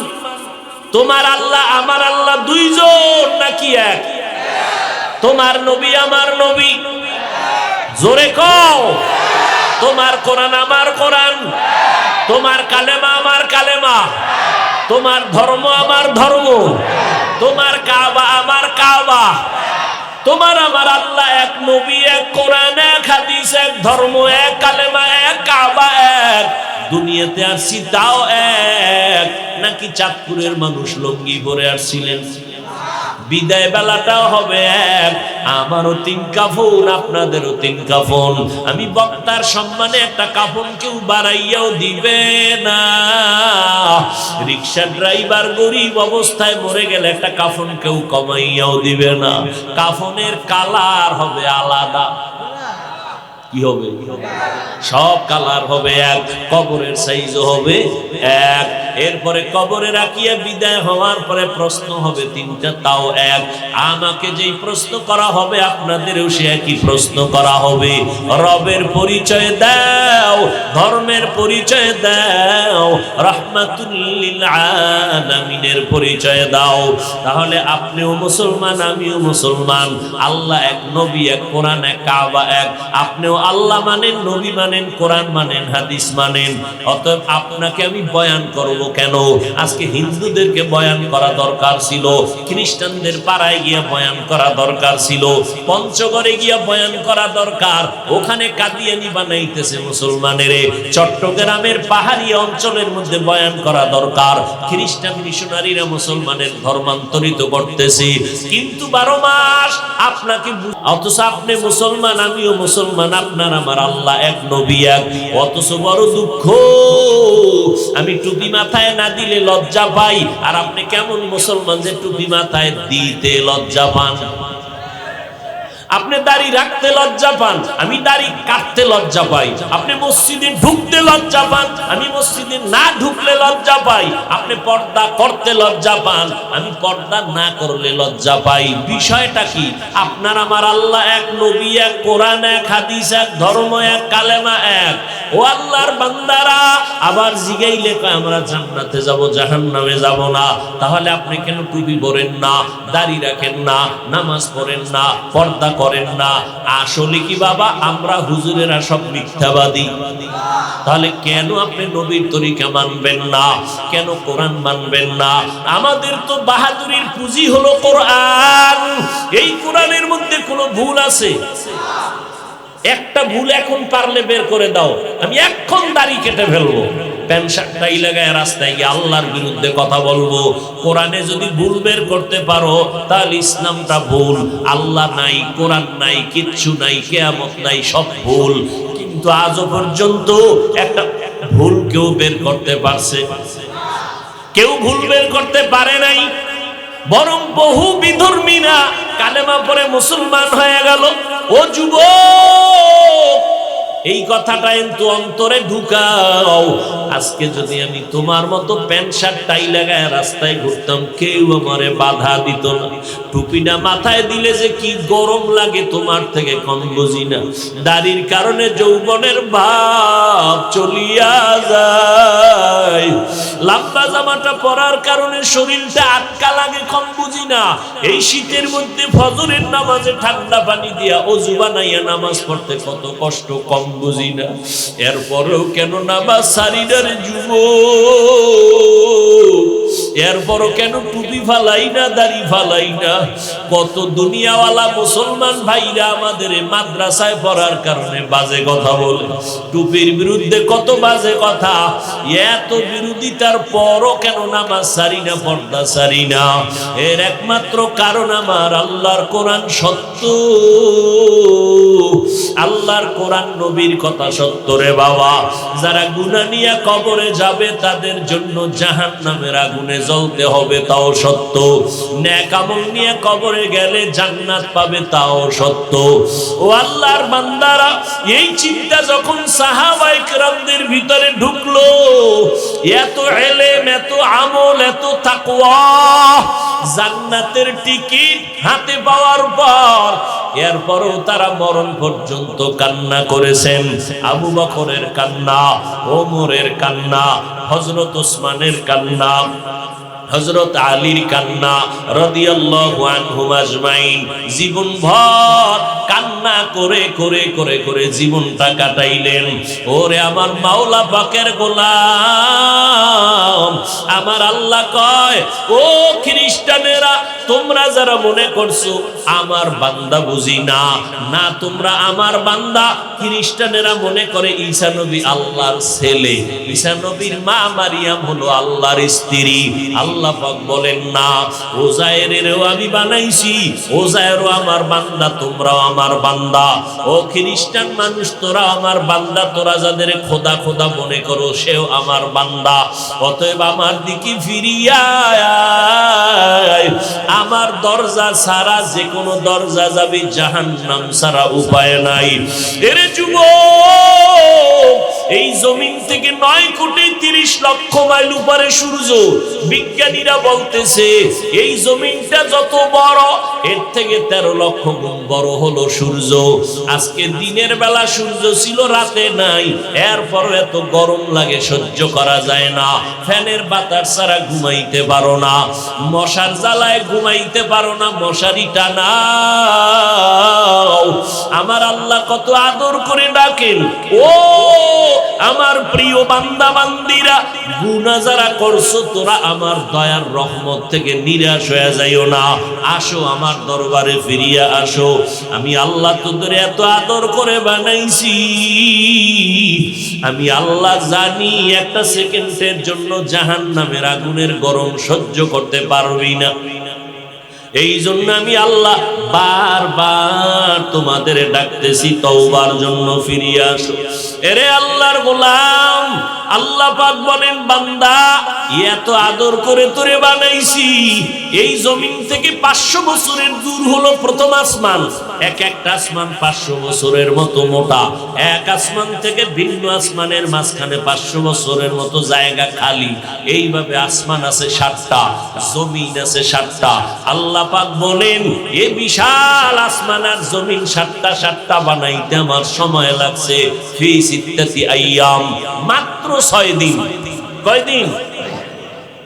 তোমার আল্লাহ আমার আল্লাহ দুইজন নাকি এক? তোমার নবী আমার নবী, জোরে কও। তোমার কোরআন আমার কোরআন, তোমার কালেমা আমার কালেমা, তোমার ধর্ম আমার ধর্ম, তোমার কাবা আমার কাবা। তোমার আমার আল্লাহ এক, নবী এক, কোরআন এক, হাদিস এক, ধর্ম এক, কালেমা এক, কাবা এক। দুনিয়াতে আসছি তাও এক। নাকি চাঁদপুরের মানুষ লুঙ্গি পরে আসছিলেন? বিদায় বেলাটাও হবে এক। আমারও 3 কাফন, আপনাদেরও 3 কাফন। আমি বক্তার সম্মানে একটা কাফন কেউ বাড়াইয়াও দিবে না। রিক্সা ড্রাইভার গরিব অবস্থায় মরে গেলে একটা কাফন কেউ কমাইয়াও দিবে না। কাফনের কালার হবে আলাদা। কি হবে? সব কালার হবে এক, কবরের সাইজও হবে এক। এরপরে কবরে রাখিয়া বিদায় হওয়ার পরে প্রশ্ন হবে 3টা, তাও এক। আমাকে যেই প্রশ্ন করা হবে আপনাদেরও সে একই প্রশ্ন করা হবে। রবের পরিচয় দাও, ধর্মের পরিচয় দাও, রাহমাতুল লিল আলামিনের পরিচয় দাও। তাহলে আপনিও মুসলমান, আমিও মুসলমান। আল্লাহ এক, নবী এক, কোরআন এক, কাবা এক। আপনিও আল্লাহ মানেন, নবী মানেন, কোরআন মানেন, হাদিস মানেন। অতএব আপনাকে আমি বয়ান করব কেন? আজকে হিন্দুদেরকে বয়ান করা দরকার ছিল, খ্রিস্টানদের পাড়ায় গিয়ে বয়ান করা দরকার ছিল, পঞ্চগড়ে গিয়ে বয়ান করা দরকার। ওখানে কাদিয়ানি বানাইতেছে মুসলমানের। চট্টগ্রামের পাহাড়ি অঞ্চলের মধ্যে বয়ান করা দরকার। খ্রিস্টান মিশনারিরা মুসলমানের ধর্মান্তরিত করতেছে, কিন্তু 12 মাস আপনাকে, অথচ আপনি মুসলমান, আমিও মুসলমান, আপনার আমার আল্লাহ এক, নবী এক। অথচ বড় দুঃখ, আমি টুপি মাথায় না দিলে লজ্জা পাই। আর আপনি কেমন মুসলমান যে টুপি মাথায় দিতে লজ্জা পান? আপনি দাড়ি রাখতে লজ্জা পান, আমি দাড়ি কাটতে লজ্জা পাই। আপনি মসজিদে ঢুকতে লজ্জা পান, আমি মসজিদে না ঢুকলে লজ্জা পাই। আপনি পর্দা করতে লজ্জা পান, আমি পর্দা না করলে লজ্জা পাই। বিষয়টা কি? আপনার আমার আল্লাহ এক, নবী এক, কোরআন এক, হাদিস এক, ধর্ম এক, কালেমা এক। ও আল্লাহর বান্দারা, আবার জিগাইলে কয় আমরা জান্নাতে যাব, জাহান্নামে যাব না। তাহলে আপনি কেন টুপি পরেন না, দাড়ি রাখেন না, নামাজ পড়েন না, পর্দা করেন না? আসলে কি বাবা আমরা হুজুরেরা সব মিথ্যাবাদী? তাহলে কেন আপনি নবীর তরিকা মানবেন না? কেন কোরআন মানবেন না? আমাদের তো বাহাদুরির পুঁজি হলো কোরআন। এই কোরআনের মধ্যে কোনো ভুল আছে? একটা ভুল এখন পারলে বের করে দাও, আমি এখন দাড়ি কেটে ফেলবো, প্যান্ট শার্টটাই লাগায় রাস্তায় গিয়ে আল্লাহর বিরুদ্ধে কথা বলবো। কোরআনে যদি ভুল বের করতে পারো তাহলে ইসলামটা ভুল। আল্লাহ নাই, কোরআন নাই, কিচ্ছু নাই, কিয়ামত নাই, সব ভুল। কিন্তু আজও পর্যন্ত একটা ভুল কেউ বের করতে পারছে? কেউ ভুল বের করতে পারে নাই। বরং বহু বিধর্মীরা কালেমা পড়ে মুসলমান হয়ে গেল। ও যুবক, এই কথাটা কিন্তু অন্তরে ঢুকাও। আজকে যদি আমি তোমার মতো প্যান্ট শার্ট টাই লাগায় রাস্তায় ঘুরতাম, কেউ আমারে বাধা দিত না। টুপিটা মাথায় দিলে যে কি গরম লাগে তোমার থেকে কম বুঝি না। দাড়ির কারণে যৌবনের ভাব চলিয়া যায়। লম্বা জামাটা পরার কারণে শরীরটা আটকা লাগে কম বুঝি না। এই শীতের মধ্যে ফজরের নামাজে ঠান্ডা পানি দিয়া অজু বানাইয়া নামাজ পড়তে কত কষ্ট কম বুঝি না। এরপরেও কেন নামাজ সারি না রে যুবক? এরপরও কেন টুপি ফালাই না, দাড়ি ফালাই না? কত দুনিয়াওয়ালা মুসলমান ভাইরা আমাদের মাদ্রাসায় পড়ার কারণে বাজে কথা বলে, টুপির বিরুদ্ধে কত বাজে কথা। এত বিরোধিতার পরও কেন নামাজ সারি না, পর্দা সারি না? এর একমাত্র কারণ আমার আল্লাহর কোরআন সত্য, আল্লাহর কোরআন নবীর কথা সত্য রে বাবা। যারা গুনাহ নিয়ে কবরে যাবে তাদের জন্য জাহান্নামের আগুনে জ্বলতে হবে, তাও সত্য। নেক আমল নিয়ে কবরে গেলে জান্নাত পাবে, তাও সত্য। ও আল্লাহর বান্দারা, এই চিন্তা যখন সাহাবায়ে কেরামদের ভিতরে ঢুকলো, এত ইলম, এত আমল, এত তাকওয়া, জান্নাতের টিকিট হাতে পাওয়ার পর এরপরও তারা মরণ পর্যন্ত কান্না করেছেন। আবু বকরের কান্না, ওমরের কান্না, হযরত ওসমানের কান্না, হযরত আলীর কান্না রাদিয়াল্লাহু আনহুম আজমাইন। জীবনভর কান্না করে করে করে করে জীবনটা কাটাইলেন। ওরে আমার মাওলা পাকের গোলাম, আমার আল্লাহ কয়, ও খ্রিস্টানেরা, তোমরা যারা মনে করছো আমার বান্দা বুঝি না, না তোমরা আমার বান্দা। খ্রিস্টানেরা মনে করে ঈসা নবী আল্লাহর ছেলে, ঈসা নবীর মা মারিয়াম হলো আল্লাহর স্ত্রী। আল্লাহ পাক বলেন না, ওজায়েরেরও আমি বানাইছি, ওজায়েরও আমার বান্দা, তোমরাও আমার বান্দা। ও খ্রিস্টান মানুষ, তোরা আমার বান্দা, তোরা যাদের খোদা খোদা মনে করো সেও আমার বান্দা। অতএব আমার দিকে ফিরিয়া আয়। আমার দরজা ছাড়া যে কোনো দরজা যাবে, জাহান্নাম ছাড়া উপায় নাই। এরে যুবক, এই জমিন থেকে 9 কোটি 30 লক্ষ মাইল উপরে সূর্য। বিজ্ঞানীরা বলতেছে এই জমিনটা যত বড়, এর থেকে 13 লক্ষ গুণ বড় হলো সূর্য। আজকে দিনের বেলা সূর্য ছিল, রাতে নাই, এরপর এত গরম লাগে, সহ্য করা যায় না। ফ্যানের বাতাস ছাড়া ঘুমাইতে পারো না, মশার জ্বালায় ঘুমাইতে পারো না, মশারি টানাও। আমার আল্লাহ কত আদর করে ডাকেন, ও আমার প্রিয় বান্দা বান্দিরা, গুনাহ যারা করছো তোরা আমার দয়ার রহমত থেকে নিরাশ হয়ে যাইও না। আসো আমার দরবারে ফিরিয়া আসো। আমি আল্লাহ তোদের এত আদর করে বানাইছি, আমি আল্লাহ জানি একটা সেকেন্ডের জন্য জাহান্নামের আগুনের গরম সহ্য করতে পারবি না। এই জন্য আমি আল্লাহ বারবার তোমাদের ডাকতেছি, তওবার জন্য ফিরিয়ে আসো। এরে আল্লাহর গোলাম, আল্লাহ পাক বলেন, বান্দা এত আদর করে তোরে বানাইছি। এই জমিন থেকে 500 বছরের দূর হলো প্রথম আসমান। এক একটা আসমান 500 বছরের মতো মোটা। এক আসমান থেকে ভিন্ন আসমানের মাঝখানে 500 বছরের মতো জায়গা খালি। এইভাবে আসমান আছে 7টা, জমিন আছে 7টা। আল্লাহ পাক বলেন, এই বিশাল আসমান আর জমিন 7টা বানাইতে আমার সময় লাগছে ফি সিত্তাতি আইয়াম, মাত্র 6 দিন। কয়দিন?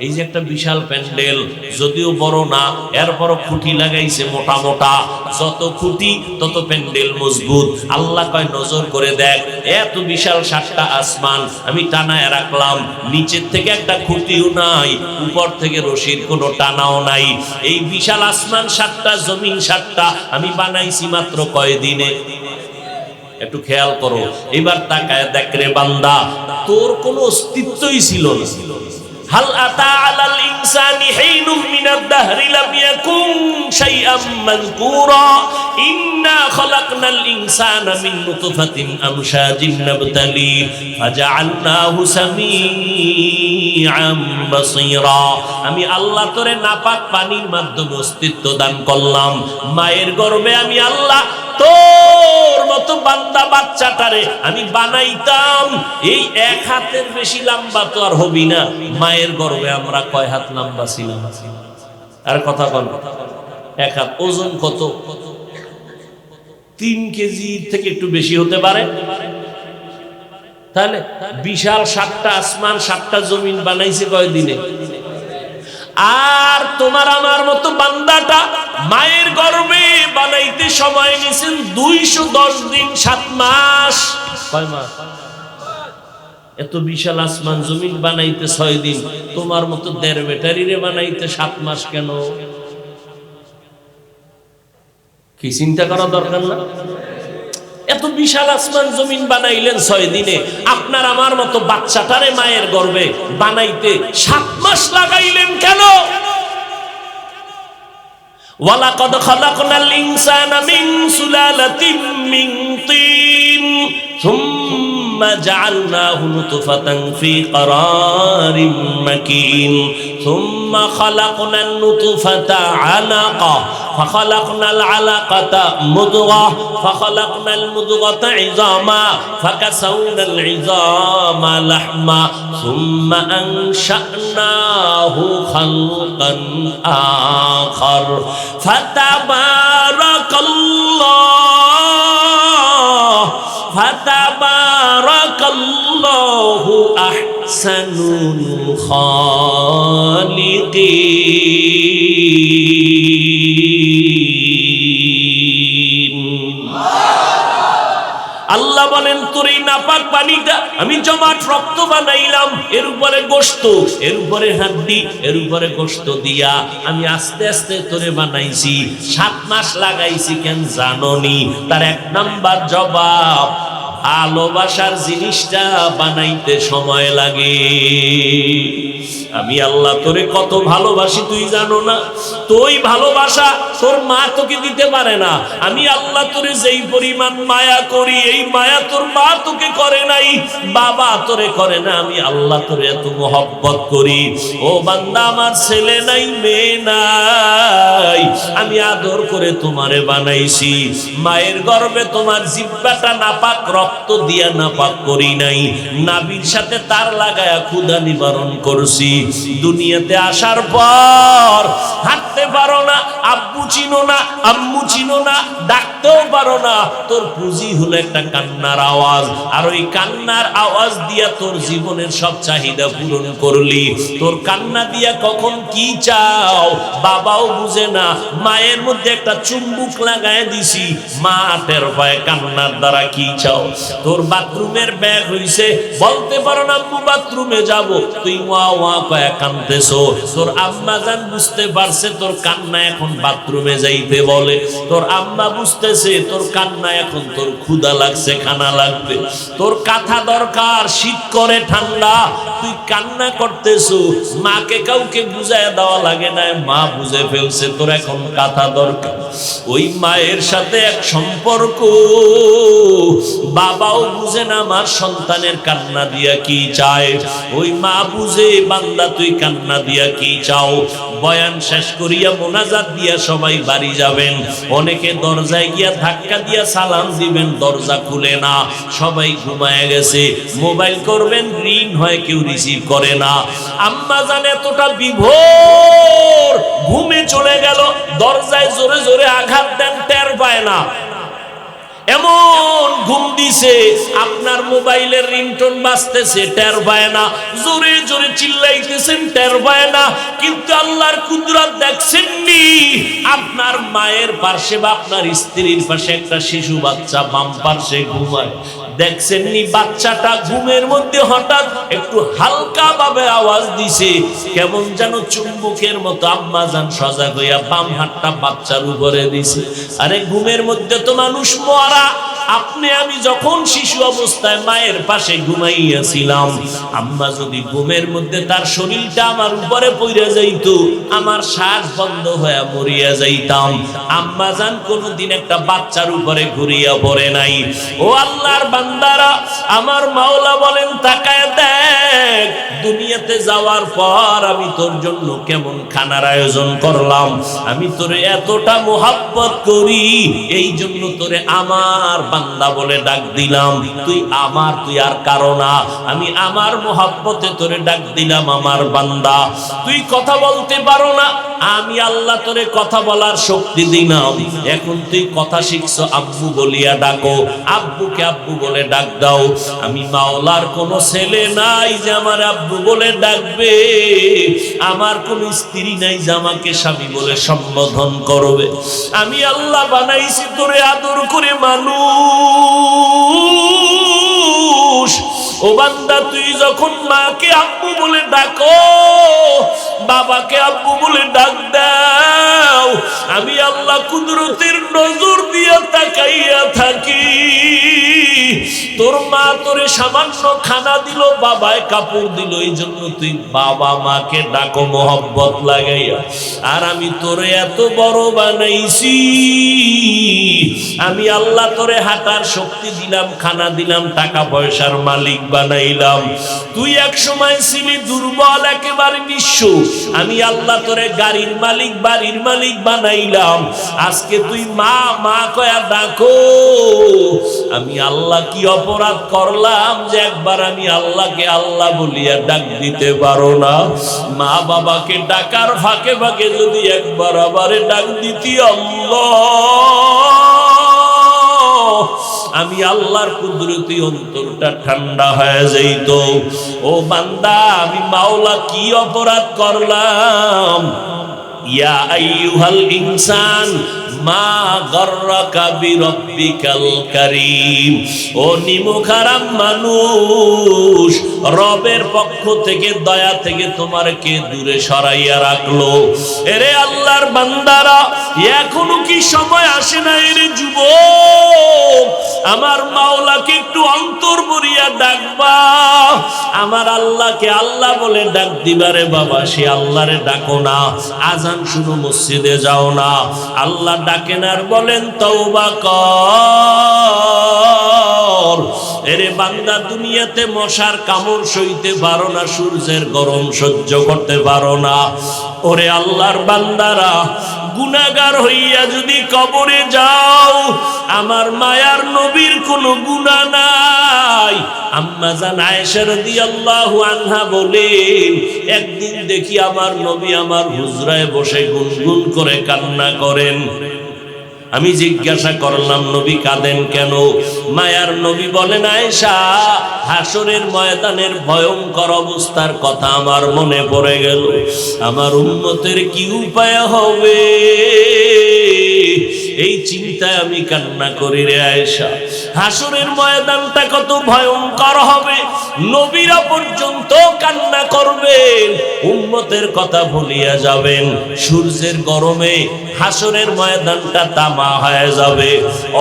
এই যে একটা বিশাল প্যান্ডেল, যদিও বড় না, এরপরও খুঁটি লাগাইছে মোটা মোটা। যত খুঁটি তত প্যান্ডেল মজবুত। আল্লাহ কয়, নজর করে দেখ, এত বিশাল 7টা আসমান আমি টানায় রাখলাম, নিচের থেকে একটা খুঁটিও নাই, উপর থেকে রশির কোনো টানাও নাই। এই বিশাল আসমান 7টা, জমিন 7টা আমি বানাইছি মাত্র কয়দিনে? একটু খেয়াল করো। এবার তাকায় দেখ রে বান্দা, তোর কোনো অস্তিত্বই ছিল না। হাল আতা আলাল ইনসানি হিনুম মিনাদ দাহরি লাম ইয়াকুন শাইআম মাযকুরা ইন্না খালাকনাল ইনসানা মিন নুতফাতিন আমশাজিন নাবতালি ফাজআলনাহু সামিআম বাসীরা। আমি আল্লাহ তোরে নাপাক পানির মাধ্যমে অস্তিত্ব দান করলাম। মায়ের গর্ভে আমি আল্লাহ তোর বাচ্চাটারে আমি বানাইতাম এই এক হাতের বেশি লম্বা তো আর হবি না। মায়ের গর্ভে আমরা কয় হাত লম্বা ছিলাম? আর কথা বল, এক হাত। ওজন কত? 3 কেজি থেকে একটু বেশি হতে পারে। তাহলে বিশাল 7টা আসমান 7টা জমিন বানাইছে কয়দিনে? আর তোমার আমার মতো বান্দাটা মায়ের গর্ভে বানাইতে সময় নিয়েছেন 210 দিন 7 মাস। কয় মাস? এত বিশাল আসমান জমিন বানাইতে 6 দিন, তোমার মতো 1.5 ব্যাটারিরে বানাইতে 7 মাস কেন? কি চিন্তা করা দরকার না? এত বিশাল আসমান জমিন বানাইলেন 6 দিনে, আপনার আমার মতো বাচ্চাটারে মায়ের গর্ভে বানাইতে 7 মাস লাগাইলেন কেন? ওয়ালাকাদ খালাকনাল ইনসানা মিন সুলালাতিন মিন তিন সুম্মা জাআলনাহু নুতফাতান ফি ক্বারারিম মাকিন সুম্মা খালাকনান নুতফাতা আলাকা فخلقنا العلقة مضغة فخلقنا المضغة عظاما فكسونا العظام لحما ثم أنشأناه خلقا آخر فتبارك الله أحسن الخالقين। আল্লাহ বলেন তোর এই নাপাক পানিটা আমি জমাট রক্ত বানাইলাম, এর উপরে গোশত, এর উপরে হাড্ডি, এর উপরে গোশত দিয়া আমি আস্তে আস্তে তোরে বানাইছি। 7 মাস লাগাইছি কেন জানোনি? তার 1 নাম্বার জবাব, ভালোবাসার জিনিসটা বানাইতে সময় লাগে। আমি আল্লাহ তোরে কত ভালোবাসি তুই জানো না? তুই ভালোবাসা তোর মা তোকে দিতে পারে না। আমি আল্লাহ তোরে যেই পরিমাণ মায়া করি এই মায়া তোর মা তোকে করে নাই, বাবা তোরে করে না। আমি আল্লাহ তোরে এত মহব্বত করি। ও বান্দা, আমার ছেলে নাই মেয়ে নাই, আমি আদর করে তোমারে বানাইছি। মায়ের গর্ভে তোমার জিহ্বাটা নাপাক রক্ত দিয়া নাপাক করি নাই, নাভির সাথে তার লাগায়া ক্ষুধা নিবারণ করছি। দুনিয়াতে আসার পর হাঁটতে পারো না, আব্বু চিনো না, আম্মু চিনো না, ডাকতেও পারো না। তোর পুঁজি হলো একটা কান্নার আওয়াজ, আর ওই কান্নার আওয়াজ দিয়া তোর জীবনের সব চাহিদা পূরণ করলি। তোর কান্না দিয়া কখন কি চাও বাবাও বুঝে না। মায়ের মধ্যে একটা চুম্বুক লাগায় দিছি, মা টের পায় কান্নার দ্বারা কি চাও। তোর বাথরুমের ব্যাগ হইছে, বলতে পারো না আম্মু বাথরুমে যাব, তুই ওয়া ওয়া কয়ে কাঁদতেছো। তোর আম্মা জান বুঝতে পারছে তোর কান্না এখন বাথরুমে যাইতে বলে। তোর আম্মা বুঝতেছে তোর কান্না এখন তোর ক্ষুধা লাগছে, খানা লাগবে। তোর কাঁথা দরকার, শীত করে ঠান্ডা, তুই কান্না করতেছো। মাকে কাউকে বুঝায় দেওয়া লাগে না, মা বুঝে ফেলছে তোর এখন কাঁথা দরকার। ওই মায়ের সাথে এক সম্পর্ক, বাবাও বুঝে না আমার সন্তানের কান্না দিয়া কি চায়, ওই মা বুঝে বান্দা তুই কান্না দিয়া কি চাও। বয়ান শেষ করিয়া মোনাজাত দিয়া সবাই বাড়ি যাবেন। অনেকে দরজায় গিয়া ধাক্কা দিয়া সালাম দিবেন, দরজা খুলে না, সবাই ঘুমায় গেছে। মোবাইল করবেন, রিং হয়, কেউ রিসিভ করে না। আম্মা জানে এতটা বিভোর, ঘুমে চলে গেল, দরজায় জোরে জোরে আঘাত দেন, টের পায় না। এমন ঘুম দিছে, আপনার মোবাইলের রিংটোন বাজতেছে, টের পায় না। জোরে জোরে চিল্লাইতেছেন, টের পায় না। কিন্তু আল্লাহর কুদরত দেখছেননি, আপনার মায়ের পাশে বা আপনার স্ত্রীর পাশে একটা শিশু বাচ্চা বাম পাশে ঘুমায়, দেখছেননি? বাচ্চাটা ঘুমের মধ্যে হঠাৎ একটু হালকা ভাবে আওয়াজ দিছে, কেমন যেন চুম্বকের মতো। আম্মা জান সজাগ হইয়া বাম হাতটা বাচ্চার উপরে দিছে। আরে ঘুমের মধ্যে তো মানুষ মরা। আপনি আমি যখন শিশু অবস্থায় মায়ের পাশে ঘুমাইয়াছিলাম, আম্মা যদি ঘুমের মধ্যে তার শরীরটা আমার উপরে পড়ে যাইতো, আমার শ্বাস বন্ধ হয়ে মরিয়া যাইতাম। আম্মা জান কোনদিন একটা বাচ্চার উপরে ঘুরিয়া পড়ে নাই। ও আল্লাহর বান্দারা, আমার মাওলা বলেন তাকায় দেখ, দুনিয়াতে যাওয়ার পর আমি তোর জন্য কেমন খানার আয়োজন করলাম। আমি তোরে এতটা মোহাব্বত করি, এই জন্য তোরে আমার বান্দা বলে ডাক দিলাম, তুই আমার, তুই আর কারো না, আমি আমার মোহাব্বতে তোরে ডাক দিলাম আমার বান্দা। তুই কথা বলতে পারো না, আমি আল্লাহ তোরে কথা বলার শক্তি দিলাম। এখন তুই কথা শিখছো, আব্বু বলিয়া ডাকো, আব্বুকে আব্বু বলে ডাক দাও। আমি মাওলার কোনো ছেলে নাই যে আমার আব্বু বলে ডাকবে, আমার কোন স্ত্রী নাই যে আমাকে স্বামী বলে সম্বোধন করবে। আমি আল্লাহ বানাইছি তোরে আদর করে মানুষ। ও বান্দা, তুই যখন মাকে আব্বু বলে ডাকো, বাবাকে আব্বু বলে ডাক দাও, আমি আল্লাহ কুদরতের নজর দিয়া তাকাইয়া থাকি। তোর মা তোরে সামান্য খানা দিল, বাবায় কাপড় দিল, এই জন্য তুই বাবা মাকে ডাকো মোহব্বত লাগাইয়া। আর আমি তোরে এত বড় বানাইছি, আমি আল্লাহ তোরে হাঁটার শক্তি দিলাম, খানা দিলাম, টাকা পয়সার মালিক বানাইলাম। তুই এক সময় ছিলি দুর্বল, একেবারে নিঃস্ব, আমি আল্লাহ তোরে গাড়ির মালিক, বাড়ির মালিক বানাইলাম। আজকে তুই মা মা কয়া ডাকো। আমি আল্লাহ কি অপরাধ করলাম যে একবার আমি আল্লাহকে আল্লাহ বলিয়া ডাক দিতে পারো না? মা বাবাকে ডাকার ফাঁকে ফাঁকে যদি একবার আবারে ডাক দিতি আল্লাহ, আমি আল্লাহর কুদরতি অন্তরটা ঠান্ডা হয়ে যাইত। ও বান্দা, আমি মাওলা কি অপরাধ করলাম? ইয়া আইয়ুহাল ইনসান মা গর্রাকা বিরব্বিকাল কারীম। ও নিমুখারাম মানুষ, রবের পক্ষ থেকে, দয়া থেকে তোমার কে দূরে সরাইয়া রাখলো? এরে আল্লাহর বান্দারা, এখনো কি সময় আসে না? এরে যুবক, আমার মাওলাকে একটু অন্তর ভরিয়া ডাকবা, আমার আল্লাহকে আল্লাহ বলে ডাক দিবারে বাবা। সে আল্লাহরে ডাকো না, আজান শুনো, মসজিদে যাও না, আল্লাহ ডাকেন আর বলেন তওবা কর। এরে বান্দা, দুনিয়াতে মশার কামড় সইতে পারো না, সূর্যের গরম সহ্য করতে পারো না। ওরে আল্লাহর বান্দারা, গুনাহগার হইয়া যদি কবরে যাও, আমার মায়ার নবীর কোনো গুনাহ নাই। আম্মা জান আয়েশা রাদিয়াল্লাহু আনহা বলেন, একদিন দেখি আমার নবী আমার হুজরায় বসে গুনগুন করে কান্না করেন। আমি জিজ্ঞাসা করলাম, নবী কাঁদেন কেন? মায়ার নবী বলেন, আয়েশা, হাসরের ময়দানের ভয়ঙ্কর অবস্থার কথা আমার মনে পড়ে গেল। আমার উম্মতের কি উপায় হবে, এই চিন্তায় আমি কান্না করি রে আয়েশা। হাসরের ময়দানটা কত ভয়ঙ্কর হবে, নবীরা পর্যন্ত কান্না করবেন, উম্মতের কথা ভুলিয়া যাবেন। সূর্যের গরমে হাসরের ময়দানটা তামা হয়ে যাবে।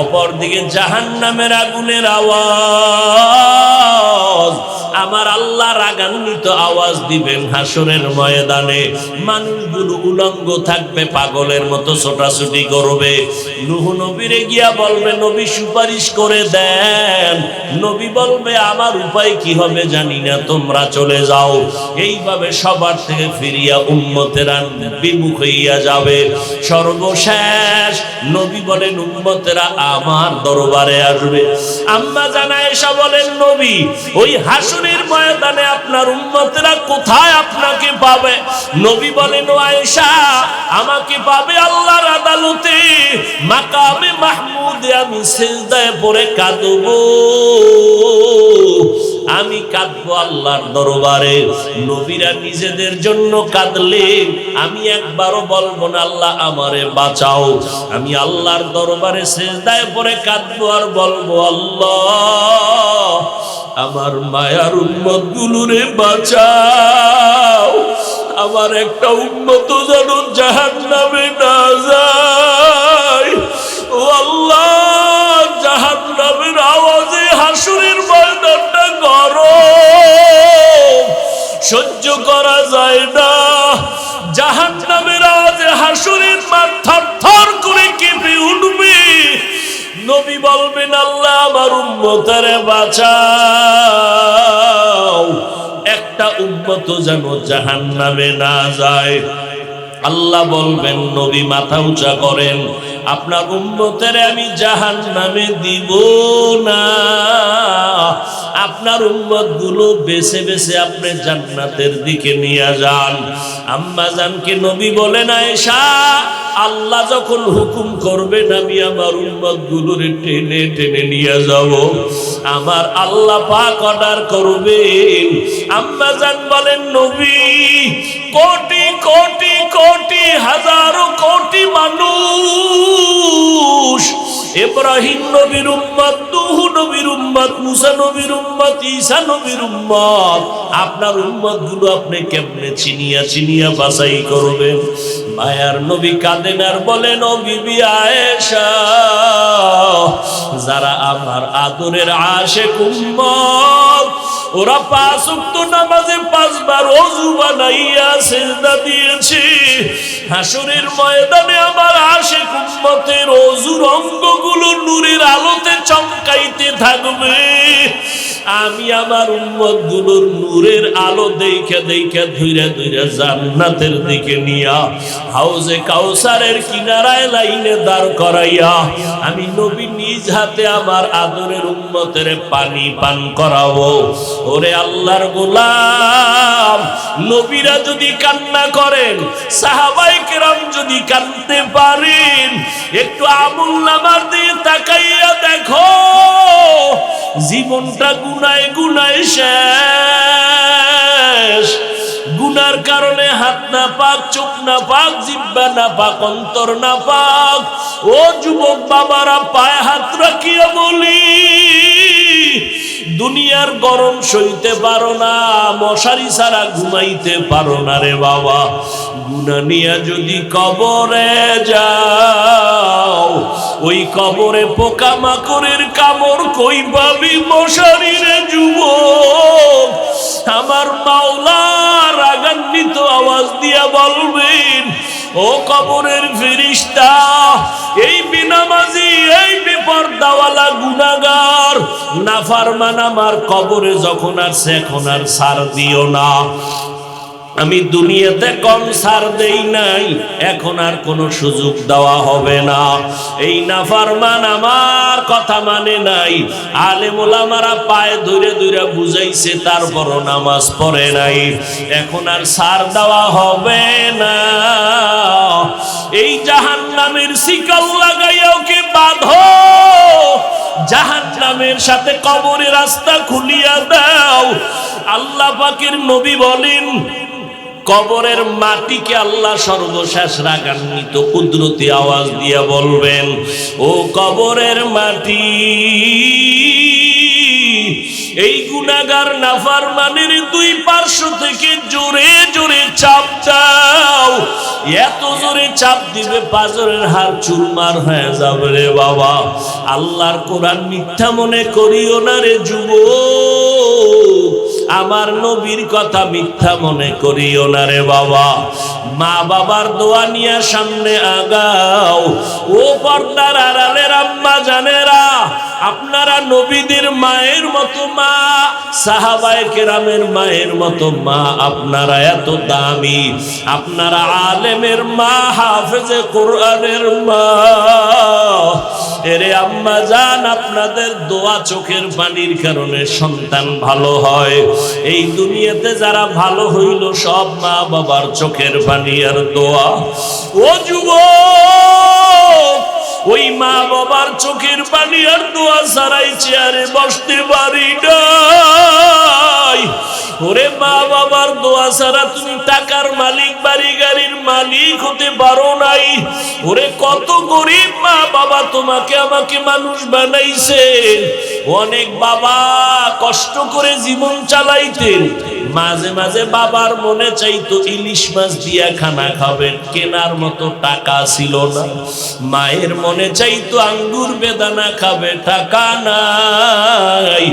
অপরদিকে জাহান্নামের আগুনের আওয়াজ, আমার আল্লাহ রাগান্বিত আওয়াজ দিবেন হাসরের ময়দানে। মানুষগুলো উলঙ্গ থাকবে, পাগলের মতো ছোটাছুটি করবে। নূহ নবীরে গিয়া বলবে, নবী সুপারিশ করে দেন। নবী বলবে, আমার উপায় কি হবে জানি না, তোমরা চলে যাও। এইভাবে সবার থেকে ফিরিয়া উম্মতেরা বিমুখ হইয়া যাবে। সর্বশেষ নবী বলেন, উম্মতেরা আমার দরবারে আসবে। আম্মা জান আয়েশা বলেন, নবী, ওই হাসরের ময়দানে আপনার উম্মতেরা কোথায় আপনাকে পাবে? নবী বলেন, ও আয়েশা, আমাকে পাবে আল্লাহর আদালতে, মাকামে মাহমুদে আমি সিজদায় পড়ে কাঁদবো। আমি কাঁদবো আল্লাহর দরবারে। নবীরা নিজেদের জন্য কাঁদলে আমি একবারও বলবো না আল্লাহ আমারে বাঁচাও। আমি আল্লাহর দরবারে সিজদায় পড়ে কাঁদবো আর বলবো, আল্লাহ আমার মায়ার উম্মত গুলোরে বাঁচাও, আমার একটা উম্মত যেন জাহান্নামে না যায়। ও আল্লাহ, জাহান্নামের আওয়াজে হাসরের ময়দানটা গরম, সহ্য করা যায় না। জাহান্নামের আওয়াজে হাসরের মাঠ থরথর করে কেঁপে উঠবে। নবী বলবেন, আল্লাহ আমার উম্মতরে বাঁচাও, একটা উম্মত যেন জাহান্নামে না যায়। আল্লাহ বলবেন, নবী মাথা উঁচা করেন। আপনার উম্মতের আমি জাহান্নামে দিব না। আপনার উম্মত গুলো বেছে বেছে আপনি জান্নাতের দিকে নিয়ে যান। আম্মা জানকে নবী বলেন, আয়েশা, আল্লাহ যখন হুকুম করবেন আমি আমার উম্মত গুলোরে টেনে টেনে নিয়ে যাব। আমার আল্লাহ পাক অর্ডার করবেন। আম্মা জান বলেন, নবী, কোটি কোটি কোটি হাজারো কোটি মানুষ, ইব্রাহিম নবীর উম্মত, নূহ নবীর উম্মত, মুসা নবীর উম্মত, ঈসা নবীর উম্মত, আপনার উম্মত গুলো আপনি কেমনে চিনিয়া চিনিয়া বাছাই করবেন? মায়ার নবী কাঁদেন আর বলেন, ও বিবি আয়েশা, যারা আমার আদরের আশিক উম্মত, ওরা 5 ওয়াক্ত নামাজে 5 বার ওযু বানাইয়া সিজদা দিয়েছে। হাসরের ময়দানে আমার আশিক উম্মতের ওযুর অঙ্গগুলো নূরের আলোতে চমকাইতে থাকবে। আমি আমার উম্মত গুলোর নূরের আলো দেখে দেখে ধীরে ধীরে জান্নাতের দিকে নিয়া হাউজে কাউসারের কিনারায় লাইনে দাঁড় করাইয়া আমি নবী নিজ হাতে আমার আদরের উম্মতের পানি পান করাবো। ওরে আল্লাহর গোলাম, নবীরা যদি কান্না করেন, সাহাবায়ে কেরাম যদি কাঁদতে পারেন, একটু আমুলনামার দিয়ে তাকাইয়া দেখো, জীবনটা গুনায় গুনায় শেষ। গুনার কারণে হাত না পাক, চোখ না পাক, জিহ্বা না পাক, অন্তর না পাক। ও যুবক বাবারা, পায়ে হাত রাখিয়া বলি, দুনিয়ার গরম সইতে পারো না, মশারি ছাড়া ঘুমাইতে পারো না রে বাবা। গুনাহ নিয়া যদি কবরে যাও, ওই কবরে পোকামাকড়ের কামড় কই পাবি মশারি রে যুবক? আমার মাওলা রাগান্বিত আওয়াজ দিয়া বলবেন, ও কবরের ফেরেশতা, এই বেনামাজি, এই বেপরদাওয়ালা গুনাহগার নাফরমান আমার কবরে যখন আসছে, এখন আর ছাড় দিও না। আমি দুনিয়াতে কম ছাড় দেই নাই, এখন আর কোনো সুযোগ দেওয়া হবে না। এই নাফরমান আমার কথা মানে নাই, আলেম ওলামারা পায়ে ধরে ধরে বুঝাইছে, তারপরও নামাজ পড়ে নাই, এখন আর ছাড় দেওয়া হবে না। এই জাহান্নামের শিকল লাগাইয়া ওকে বাঁধো, জাহান্নামের সাথে কবরের রাস্তা খুলিয়া দাও। আল্লাহ পাকের নবী বলেন, কবরের মাটিকে আল্লাহ সর্বশেষ রাগান্বিত কুদরতি আওয়াজ দিয়ে বলবেন, ও কবরের মাটি, এই গুনাহগার নাফরমানের 2 পার্শ্ব থেকে জোরে জোরে চাপ দাও। এত জোরে চাপ দিবে পাঁজরের হাড় চুরমার হয়ে যাবে রে বাবা। আল্লাহর কোরআন মিথ্যা মনে করিও না রে যুবক, আমার নবীর কথা মিথ্যা মনে করিও না রে বাবা। মা বাবার দোয়া নিয়ে সামনে আগাও। ও পর্দার আড়ালের আম্মা জানেরা, আপনারা নবীদের মায়ের মতো মা, সাহাবায়ে কেরামের মায়ের মতো মা, আপনারা এত দামি, আপনারা আলেমের মা, হাফেজে কোরআনের মা। এরে আম্মা জান, আপনাদের দোয়া চোখের পানির কারণে সন্তান ভালো হয়। এই দুনিয়াতে যারা ভালো হইল সব মা বাবার চোখের পানি আর দোয়া। ও যুবক, ওই মা বাবার চোখের পানি আর দোয়া ছাড়াই চেয়ারে বসতে পারি নাই। ওরে মা বাবার দোয়া ছাড়া তুমি টাকার মালিক, বাড়ি গাড়ির মালিক হতে পারো নাই। ওরে কত গরিব মা বাবা তোমাকে আমাকে মানুষ বানাইছে। অনেক বাবা কষ্ট করে জীবন চালাইতেন, মাঝে মাঝে বাবার মনে চাইতো ইলিশ মাছ দিয়া খানা খাবেন, কেনার মতো টাকা ছিল না। মায়ের মনে চাইতো আঙ্গুর বেদানা খাবে, টাকা নাই।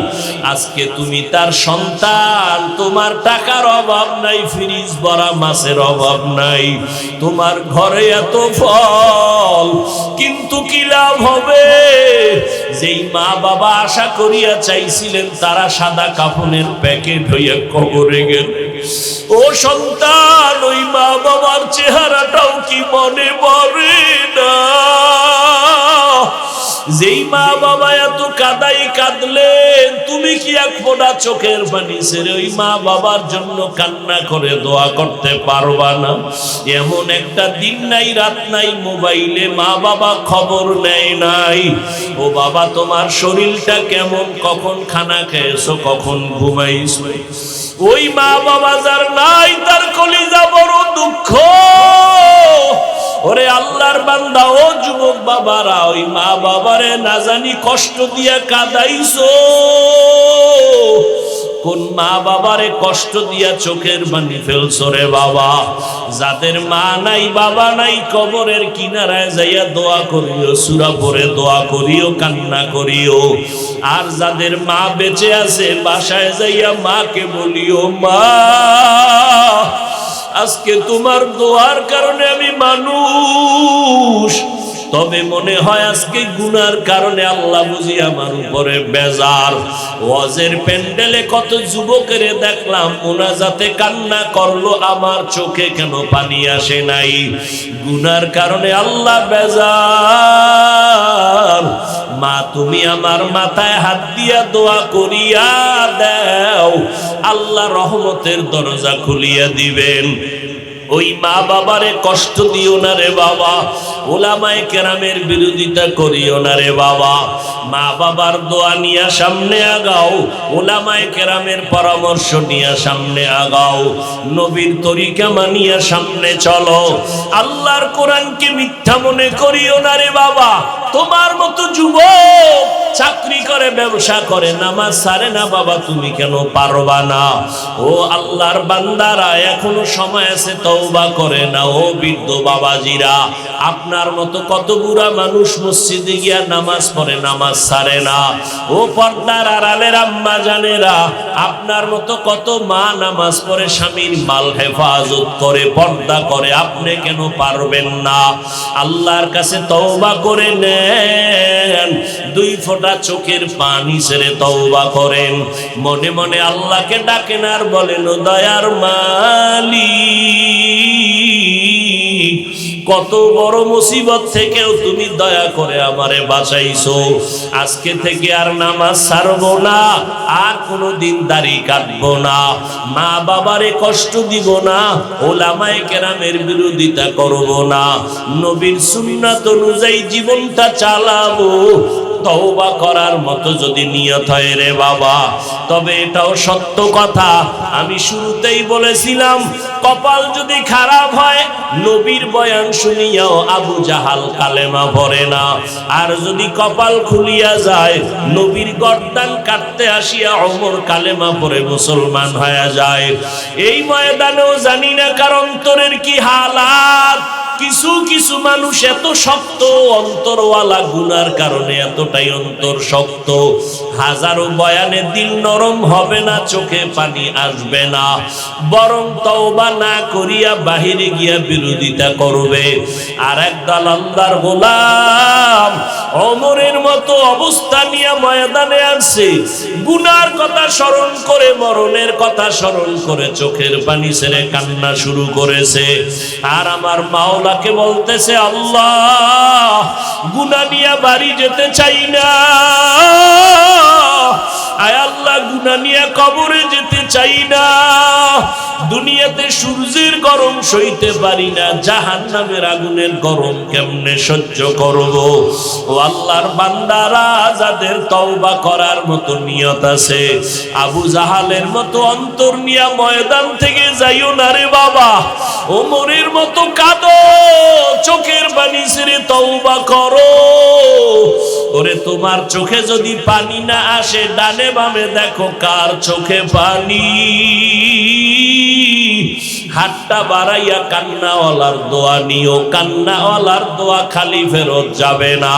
আজকে তুমি তার সন্তান, তোমার টাকার অভাব নাই, ফ্রিজ ভরা মাছের অভাব নাই, তোমার ঘরে এত ফল, কিন্তু কি লাভ হবে? যেই মা বাবা আশা করিয়া চাইছিলেন তারা সাদা কাফনের প্যাকেট হইয়া কবরে গেল। ও সন্তান, ওই মা বাবার চেহারাটাও কি মনে পড়ে না? যেই মা বাবা এত কাদাই কাঁদলেন, তুমি কি এক ফোঁটা চোখের পানি ছেড়ে ওই মা বাবার জন্য কান্না করে দোয়া করতে পারবা না? এমন একটা দিন নাই, রাত নাই, মোবাইলে মা বাবা খবর নেয় নাই। ও বাবা, তোমার শরীরটা কেমন, কখন খানা খেয়েছো, কখন ঘুমাইছো? ওই মা বাবা যার নাই, তার কলিজা বড় দুঃখ। ওরে আল্লাহর বান্দা, ও যুবক বাবারা, ওই মা বাবারে না জানি কষ্ট দিয়া কাঁদাইছো। কোন মা বাবারে কষ্ট দিয়া চোখের পানি ফেলছো রে বাবা? যাদের মা নাই বাবা নাই, কবরের কিনারায় যাইয়া দোয়া করিও, সূরা পড়ে দোয়া করিও, কান্না করিও। আর যাদের মা বেঁচে আছে, বাসায় যাইয়া মাকে বলিও, মা আজকে তোমার দোয়ার কারণে আমি মানুষ, তবে মনে হয় আজকে গুনার কারণে আল্লাহ বুঝি আমার উপরে বেজার। ওয়াজের প্যান্ডেলে কত যুবকের দেখলাম মুনাজাতে কান্না করলো, আমার চোখে কেন পানি আসে নাই? গুনার কারণে আল্লাহ বেজার। মা, তুমি আমার মাথায় হাত দিয়া দোয়া করিয়া দাও, আল্লাহ রহমতের দরজা খুলিয়া দিবেন। ওই মা বাবারে কষ্ট দিও না রে বাবা, ওলামায়ে কেরামের বিরোধিতা করিও না রে বাবা। মা বাবার দোয়া নিয়ে সামনে আগাও, ওলামায়ে কেরামের পরামর্শ নিয়ে সামনে আগাও, নবীর তরিকা মানিয়া সামনে চলো। আল্লাহর কোরআনকে মিথ্যা মনে করিও না রে বাবা। তোমার মতো যুবক চাকরি করে, ব্যবসা করে, নামাজ ছাড়ে না বাবা, তুমি কেন পারবা না? ও আল্লাহর বান্দারা, এখনো সময় আছে, তওবা করে না। ও বৃদ্ধ বাবাজিরা, আপনার মতো কত বুড়া মানুষ মসজিদে গিয়া নামাজ পড়ে, নামাজ ছাড়ে না। ও পর্দার আড়ালের আম্মা জানেরা, আপনার মতো কত মা নামাজ পড়ে, স্বামীর মাল হেফাজত করে, পর্দা করে, আপনি কেন পারবেন না? আল্লাহর কাছে তওবা করে নেন, দুই ফোঁটা চোখের পানি ছেড়ে তওবা করেন, মনে মনে আল্লাহকে ডাকেন আর বলেন, ও দয়ার মালিক, কত বড় মুসিবত থেকেও তুমি দয়া করে আমারে বাঁচাইছো। আজকে থেকে আর নামাজ ছাড়বো না, আর কোনোদিন দাড়ি কাটবো না, মা বাবারে কষ্ট দিব না, ওলামায়ে কেরামের বিরোধিতা করব না, নবীর সুন্নাত অনুযায়ী জীবনটা চালাবো। তওবা করার মতো যদি নিয়ত হয় রে বাবা, তবে এটাও সত্য কথা, আমি শুরুতেই বলেছিলাম, কপাল যদি খারাপ হয়, নবীর বয়ান শুনিয়াও আবু জাহাল কালেমা পড়ে না। আর যদি কপাল খুলিয়া যায়, নবীর গর্দান কাটতে আসিয়া ওমর কালেমা পড়ে মুসলমান হয়ে যায়। এই ময়দানেও জানি না কার অন্তরের কি হালাত। কিছু কিছু মানুষ এত শক্ত অন্তরওয়ালা, গুনার কারণে এতটাই অন্তর শক্ত, হাজারো বয়ানে দিল নরম হবে না, চোখে পানি আসবে না, বরং তওবা না করিয়া বাহিরে গিয়া বিরোধিতা করবে। আর একদল আল্লাহর গোলাম ওমরের মতো অবস্থা নিয়ে ময়দানে আসছে, গুনার কথা স্মরণ করে, মরণের কথা স্মরণ করে চোখের পানি ছেড়ে কান্না শুরু করেছে। আর আমার মাওলাকে বলতেছে, আল্লাহ, গুনাহ নিয়ে বাড়ি যেতে চাই না, আয় আল্লাহ, গুনাহ নিয়ে কবরে যেতে চাই না, দুনিয়াতে সূর্যের গরম সইতে পারি না, জাহান্নামের আগুনের গরম কেমনে সহ্য করব? ও আল্লাহর বান্দারা, যাদের তওবা করার মতো নিয়ত আছে, আবু জাহালের মতো অন্তর নিয়ে ময়দান থেকে যাইও না রে বাবা, ওমরের মতো কাঁদো, চোখের পানি ছেড়ে তওবা করো। ওরে, তোমার চোখে যদি পানি না আসে, ডানে বামে দেখো কার চোখে পানি। হাতটা বাড়াইয়া কান্নাওয়ালার দোয়া নিও, কান্নাওয়ালার দোয়া খালি ফেরত যাবে না।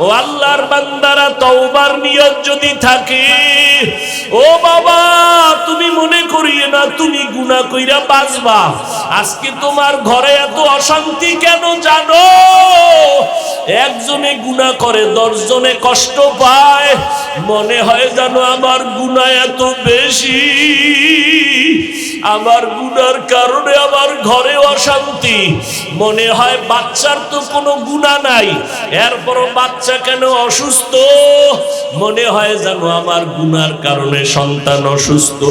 ও আল্লাহর বান্দারা, তওবার নিয়ত যদি থাকে, ও বাবা, তুমি মনে করিয়ে না তুমি গুনাহ কইরা বাঁচবা। আজকে তোমার ঘরে এত অশান্তি কেন জানো? একজনে গুনাহ করে, 10 জনে কষ্ট পায়, মনে হয় জানো আমার গুনাহ এত বেশি। আমার গুনার কারণে আমার ঘরে অশান্তি। মনে হয় বাচ্চার তো কোনো গুনাহ নাই, এরপরও বাচ্চা কেন অসুস্থ? মনে হয় যেন আমার গুনার কারণে সন্তান অসুস্থ,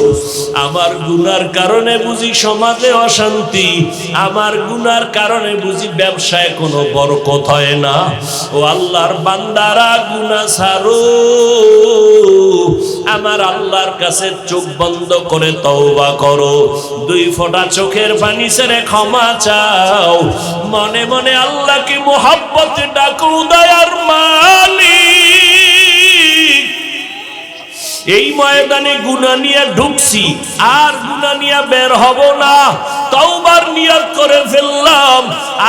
আমার গুনার কারণে বুঝি সমাজে অশান্তি, আমার গুনার কারণে বুঝি ব্যবসায় কোনো বরকত হয় না। ও আল্লাহর বান্দারা, গুনাহ ছাড়ো, আমার আল্লাহর কাছে চোখ বন্ধ করে তওবা করো, 2 ফোঁটা চোখের পানি ছেড়ে ক্ষমা চাও, মনে মনে আল্লাহকে মোহাব্বতে ডাকো, দয়ার মালিক। এই ময়দানে গুনাহ নিয়ে ঢুকছি, আর গুনাহ নিয়ে বের হব না, তওবার নিয়ত করে ফেললাম,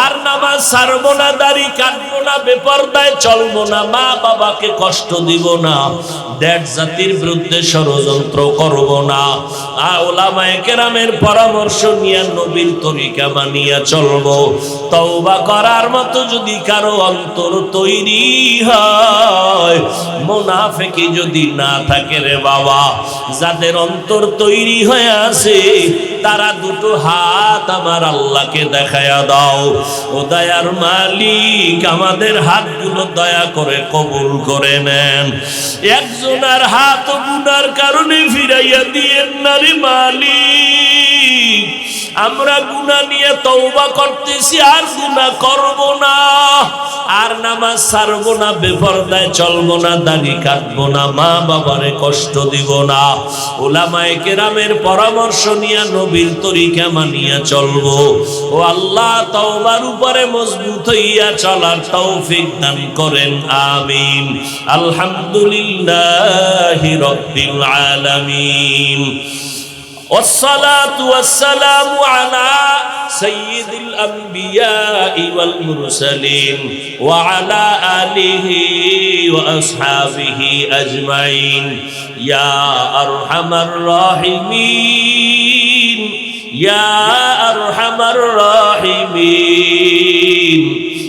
আর নামাজ ছাড়বো না, দাড়ি কাটবো না, বেপরদায় চলবো না, মা বাবাকে কষ্ট দিব না, দেশ জাতির বিরুদ্ধে ষড়যন্ত্র করব না, ওলামায়ে কেরামের পরামর্শ নিয়ে নবীর তরিকা মানিয়া চলবো। তওবা করার মতো যদি কারো অন্তর তৈরি হয়, মুনাফিকি যদি না থাকে রে বাবা, যাদের অন্তর তৈরি হয়ে আছে তারা 2 হাত আমার আল্লাহকে দেখায়া দাও। ও দয়ার মালিক, আমাদের হাতগুলো দয়া করে কবুল করে নেন। একজনের হাত গুনার কারণে ফিরাইয়া দিয়েন না রে মালিক। আমরা গুনাহ নিয়ে তওবা করতেছি, আর গুনাহ করব না, আর নামাজ ছাড়বো না, বেপরদায় চলবো না, দাড়ি কাটবো না, মা বাবারে কষ্ট দিব না, উলামায়ে কেরামের পরামর্শ নিয়ে নবীর তরিকা মানিয়া চলবো। ও আল্লাহ, তওবার উপরে মজবুত হইয়া চলার তৌফিক দান করেন, আমিন। আলহামদুলিল্লাহি রাব্বিল আলামিন, والصلاة والسلام على سيد الأنبياء والمرسلين وعلى آله وأصحابه أجمعين يا أرحم الراحمين يا أرحم الراحمين